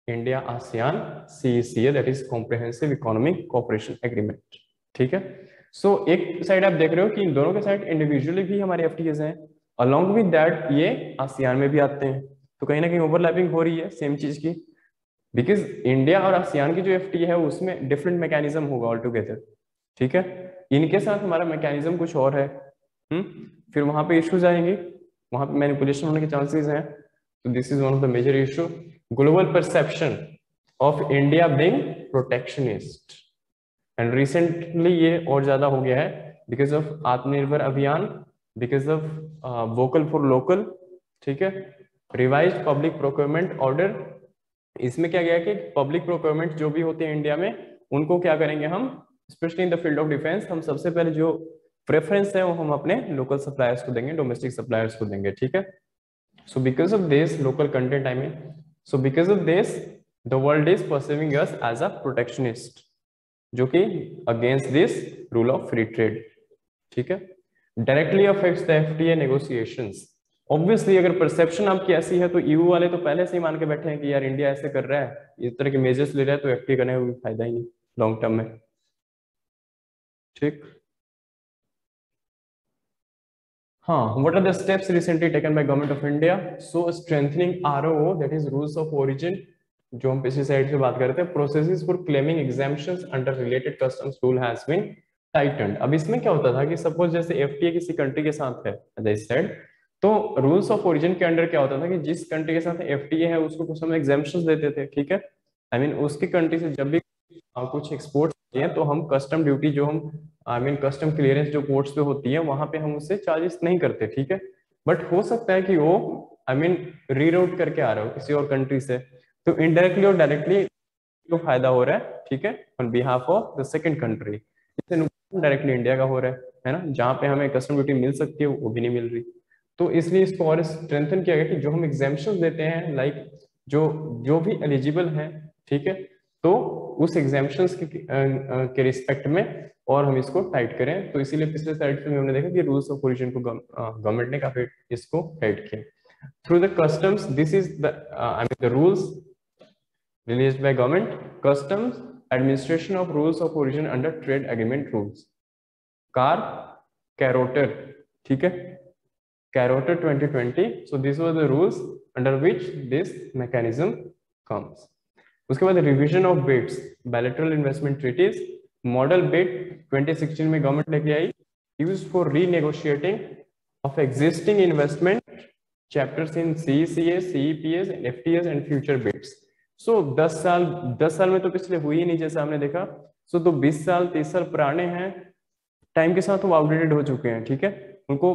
India ASEAN CECA, that is Comprehensive Economic Cooperation Agreement, ठीक है। सो एक side आप देख रहे हो कि इन दोनों के साइड इंडिविजुअली भी हमारे एफटीएस हैं, अलोंग विद दैट ये आसियान में भी आते हैं, तो कहीं ना कहीं ओवरलैपिंग हो रही है सेम चीज की, बिकॉज इंडिया और आसियान की जो एफटीए है उसमें डिफरेंट मैकेनिज्म होगा ऑल टुगेदर, ठीक है, इनके साथ हमारा मैकेनिज्म कुछ और है, फिर वहां पे इश्यूज आएंगे, वहां पे मैनिपुलेशन होने के चांसेस हैं, तो this is one of the major issue. Global perception of India being protectionist, and recently ये और ज्यादा हो गया है बिकॉज ऑफ आत्मनिर्भर अभियान, because of vocal for local, ठीक है, रिवाइज्ड पब्लिक प्रोक्योरमेंट ऑर्डर। इसमें क्या गया कि पब्लिक प्रोक्योरमेंट जो भी होते हैं इंडिया में उनको क्या करेंगे हम, specially in the field of defence, हम सबसे पहले जो प्रेफरेंस है वो हम अपने लोकल सप्लायर्स को देंगे, डोमेस्टिक सप्लायर्स को देंगे, ठीक है। So because of this local content, I mean, so because of this the world is perceiving us as a protectionist, जो कि against this rule of free trade, ठीक है, directly affects the FTA negotiations. Obviously अगर perception आपकी ऐसी है तो EU वाले तो पहले से ही मान के बैठे हैं कि यार इंडिया ऐसे कर रहा है, इस तरह के मेजर्स ले रहा है, तो एफटीए करने का कोई फायदा ही नहीं लॉन्ग टर्म में, ठीक। हाँ, what are the steps recently taken by government of India? So strengthening ROO, that is rules of origin, जो हम पिछली साइड से बात कर रहे थे, processes for claiming exemptions under related customs rule has been tightened. अब इसमें क्या होता था कि सपोज जैसे एफटीए किसी कंट्री के साथ है, एज आई सेड, तो रूल्स ऑफ ओरिजिन के अंडर क्या होता था कि जिस कंट्री के साथ एफटीए है उसको कुछ हम एग्जेम्पशंस देते थे, ठीक है, आई मीन उसकी कंट्री से जब भी कुछ एक्सपोर्ट होते हैं तो हम कस्टम ड्यूटी जो हम आई मीन कस्टम क्लियरेंस जो पोर्ट्स पे होती है वहां पे हम उससे चार्जेस नहीं करते, ठीक है, बट हो सकता है कि वो आई मीन रीराउट करके आ रहा हो किसी और कंट्री से, तो इनडायरेक्टली और डायरेक्टली जो फायदा हो रहा है, ठीक है, on behalf of the second country, इससे नुकसान डायरेक्टली इंडिया का हो रहा है ना, जहां पे हमें कस्टम ड्यूटी मिल सकती है वो भी नहीं मिल रही, तो इसलिए इसको और स्ट्रेंथन किया गया कि जो हम एग्जेम्पशंस देते हैं, लाइक जो भी एलिजिबल है, ठीक है, तो उस एग्जेम्पशंस के रिस्पेक्ट में और हम इसको टाइट करें, तो इसीलिए पिछले साइड में हमने देखा कि रूल्स ऑफ ओरिजिन को गवर्नमेंट ने काफी इसको टाइट किया through the customs. This is the I mean the rules released by government, customs administration of rules of origin under trade agreement rules, Carotter, ठीक है, Carotter 2020. So these were the rules under which this mechanism comes. उसके बाद revision of BITs, bilateral investment treaties, model BIT 2016 में government लेके आई, used for renegotiating of existing investment chapters in CECA, CEPS, FTAs and future bids. So 10 साल में तो पिछले हुई ही नहीं, जैसा हमने देखा, so तो 20 साल 30 साल पुराने हैं, टाइम के साथ वो आउटडेटेड हो चुके हैं, ठीक है, उनको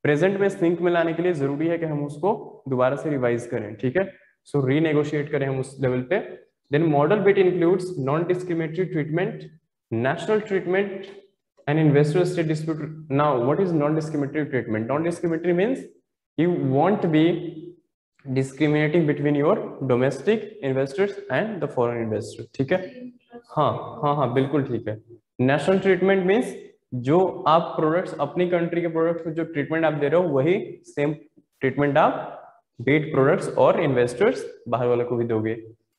प्रेजेंट में सिंक में लाने के लिए जरूरी है कि हम उसको दोबारा से रिवाइज करें, ठीक है, सो रीनेगोशिएट करें हम उस लेवल पे। Then model BIT includes non discriminatory treatment, national treatment and investor state dispute. Now what is non-discriminatory treatment? Non-discriminatory means you won't be discriminating between your domestic investors and the foreign investors. ठीक है, हाँ हाँ हाँ बिल्कुल ठीक है। National treatment means जो आप प्रोडक्ट्स अपनी कंट्री के प्रोडक्ट्स को जो ट्रीटमेंट आप दे रहे हो वही सेम ट्रीटमेंट आप बेट प्रोडक्ट्स और इन्वेस्टर्स बाहर वालों को भी दोगे।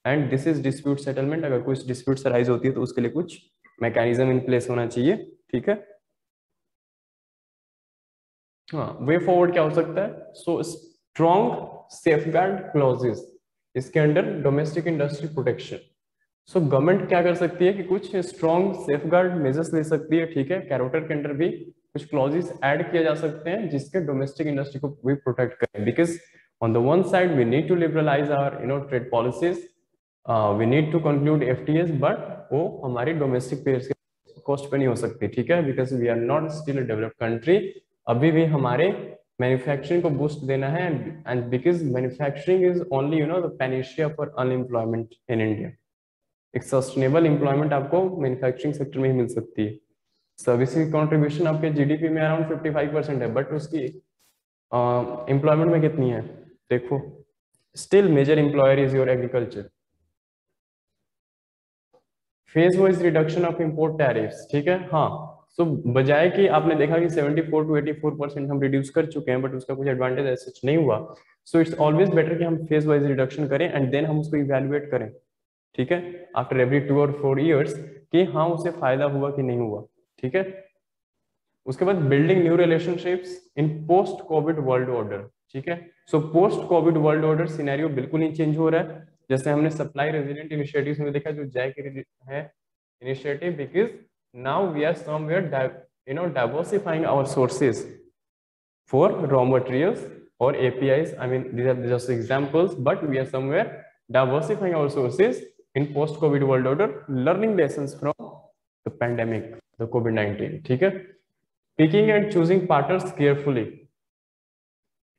And this is dispute settlement. अगर कुछ डिस्प्यूट राइज होती है तो उसके लिए कुछ मैकेनिज्म इन प्लेस होना चाहिए। ठीक है, हाँ वे फॉरवर्ड क्या हो सकता है? सो स्ट्रॉन्ग सेफगार्ड क्लॉजेस, इसके under domestic industry protection. So government क्या कर सकती है कि कुछ स्ट्रॉन्ग सेफगार्ड मेजर्स ले सकती है। ठीक है, कैरोटर के अंडर भी कुछ क्लॉजेस ऐड किए जा सकते हैं जिसके डोमेस्टिक इंडस्ट्री को भी प्रोटेक्ट करें। Because on the one side we need to liberalize our trade policies, we need to conclude FTAs, but वो हमारी डोमेस्टिक पेयर्स के कॉस्ट पे नहीं हो सकती। ठीक है, because we are not still a developed country. अभी भी हमारे मैन्युफैक्चरिंग को बूस्ट देना है, and because manufacturing is only the panacea for unemployment in India. एक सस्टेनेबल एम्प्लॉयमेंट आपको मैन्युफैक्चरिंग सेक्टर में ही मिल सकती है। सर्विसेज कंट्रीब्यूशन आपके GDP में अराउंड 55% है, बट उसकी एम्प्लॉयमेंट में कितनी है देखो। Still major employer is your agriculture. Phase wise reduction of import tariffs. ठीक है, हाँ सो बजाय कि आपने देखा कि 74 to 84% हम रिड्यूस कर चुके हैं, बट उसका कुछ एडवांटेज ऐसा नहीं हुआ। सो इट्स ऑलवेज बेटर कि हम फेज वाइज रिडक्शन करें एंड देन हम उसको इवैल्यूएट करें। ठीक है, आफ्टर एवरी 2 or 4 years कि हाँ उसे फायदा हुआ कि नहीं हुआ। ठीक है, उसके बाद बिल्डिंग न्यू रिलेशनशिप्स इन पोस्ट कोविड वर्ल्ड ऑर्डर। ठीक है, so post Covid world order scenario बिल्कुल नहीं चेंज हो रहा है। जैसे हमने सप्लाई रेजिलिएंट इनिशिएटिव्स में देखा जो जैक है initiative, because now we are somewhere diversifying our sources for raw materials और APIs. I mean these are just examples, but we are somewhere diversifying our sources in post COVID world order, learning lessons from the pandemic, the COVID-19. ठीक है, picking and choosing partners carefully,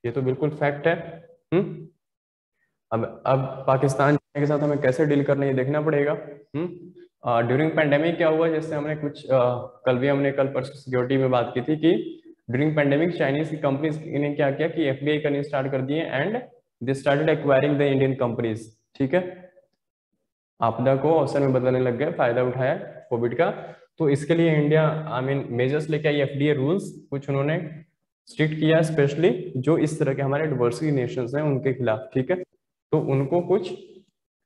ये तो बिल्कुल fact है। अब पाकिस्तान के साथ हमें कैसे डील करना है देखना पड़ेगा। ड्यूरिंग पैंडेमिक क्या हुआ, जैसे हमने कुछ कल परसों सिक्योरिटी में बात की थी कि ड्यूरिंग पैंडेमिक चाइनीज की कंपनीज ने क्या किया कि FDI करने स्टार्ट कर दिए and they started acquiring the Indian companies. ठीक है, आपदा को अवसर में बदलने लग गए, फायदा उठाया कोविड का। तो इसके लिए इंडिया मेजर्स लेके आई, FDI रूल्स कुछ उन्होंने स्ट्रिक्ट किया, स्पेशली जो इस तरह के हमारे डाइवर्सिटी नेशंस हैं उनके खिलाफ। ठीक है, तो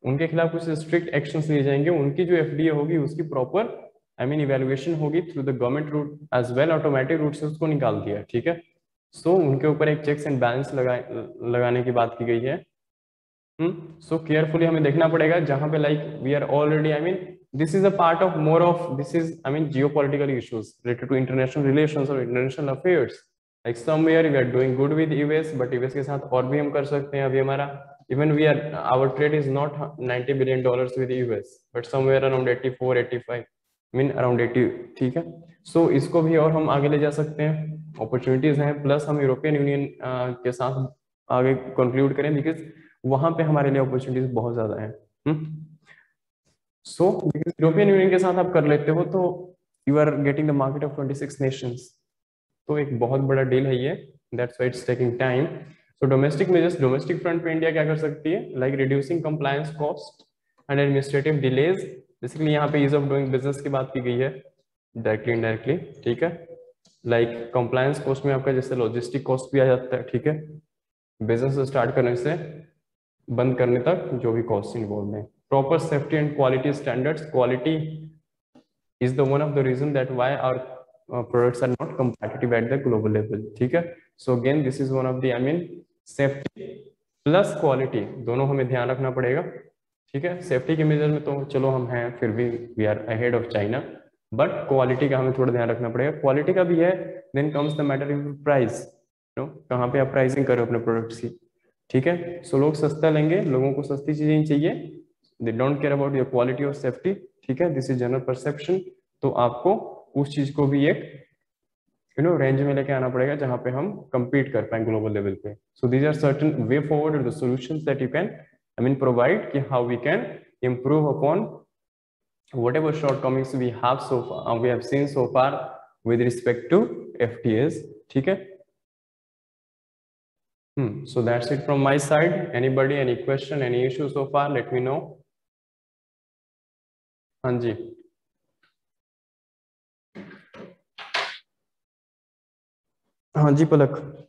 उनके खिलाफ कुछ स्ट्रिक्ट एक्शंस लिए जाएंगे। उनकी जो FDI होगी उसकी प्रॉपर इवैल्यूएशन होगी through the government route as well, automatic route से उसको निकाल दिया। ठीक है, सो उनके ऊपर एक चेक्स एंड बैलेंस लगाने की बात की गई है। सो केयरफुली हमें देखना पड़ेगा जहां पे we are already this is a part of more of this is geopolitical issues related to international relations और international affairs. Like somewhere we are doing good with US, but US के साथ और भी हम कर सकते हैं। अभी हमारा our trade is not $90 billion with US, but somewhere around 84, 85, around 80। ठीक है, सो इसको भी और हम आगे ले जा सकते हैं, अपॉर्चुनिटीज हैं। प्लस हम यूरोपियन यूनियन के साथ आगे कंक्लूड करें, बिकॉज वहां पे हमारे लिए अपॉर्चुनिटीज बहुत ज्यादा हैं। सो यूरोपियन यूनियन के साथ आप कर लेते हो तो you are getting the market of 26 nations, तो एक बहुत बड़ा डील है ये, that's why it's taking time. So domestic measures, domestic front पे इंडिया क्या कर सकती है, like reducing compliance cost and administrative delays. Basically यहाँ पे ईज ऑफ डूइंग बिजनेस की बात की गई है, डायरेक्टली इनडायरेक्टली। ठीक है, लाइक कंप्लायंस कॉस्ट में आपका जैसे लॉजिस्टिक कॉस्ट भी आ जाता है। ठीक है, बिजनेस स्टार्ट करने से बंद करने तक जो भी कॉस्ट इन्वॉल्व है। Proper safety and quality standards, quality is the one of the reason that why our products are not competitive at the global level। ठीक है, so again this is one of the safety plus quality दोनों हमें ध्यान रखना पड़ेगा। ठीक है, safety के मेजर में तो चलो हम हैं, फिर भी we are ahead of China, but quality का हमें थोड़ा ध्यान रखना पड़ेगा। क्वालिटी का भी है, then comes the matter of price, कहाँ पे आप प्राइसिंग करो अपने प्रोडक्ट्स की। ठीक है, सो लोग सस्ता लेंगे, लोगों को सस्ती चीजें ही चाहिए, they don't care about your quality और सेफ्टी। ठीक है, दिस इज जनरल परसेप्शन। तो आपको उस चीज को भी एक रेंज में लेके आना पड़ेगा जहां पे हम compete कर पाए ग्लोबल लेवल पे। So these are certain way forward the solutions that you can I mean provide कि how we can improve upon whatever shortcomings we have so far, we have seen so far with respect to FTS. ठीक है? So that's it from my side. Anybody, any question, any issue so far? Let me know. हाँ जी. हाँ जी पलक.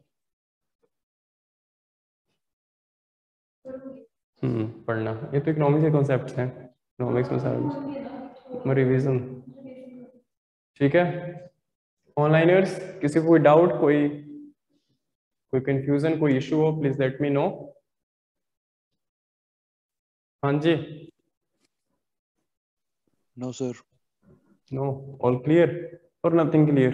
पढ़ना ये तो economics के concepts हैं, economics में सारे रिवीजन. ठीक है ऑनलाइनर्स, किसी को कोई डाउट, कोई कंफ्यूजन, कोई इशू हो, प्लीज लेट मी नो. हाँ जी. No sir. No all clear और नथिंग क्लियर?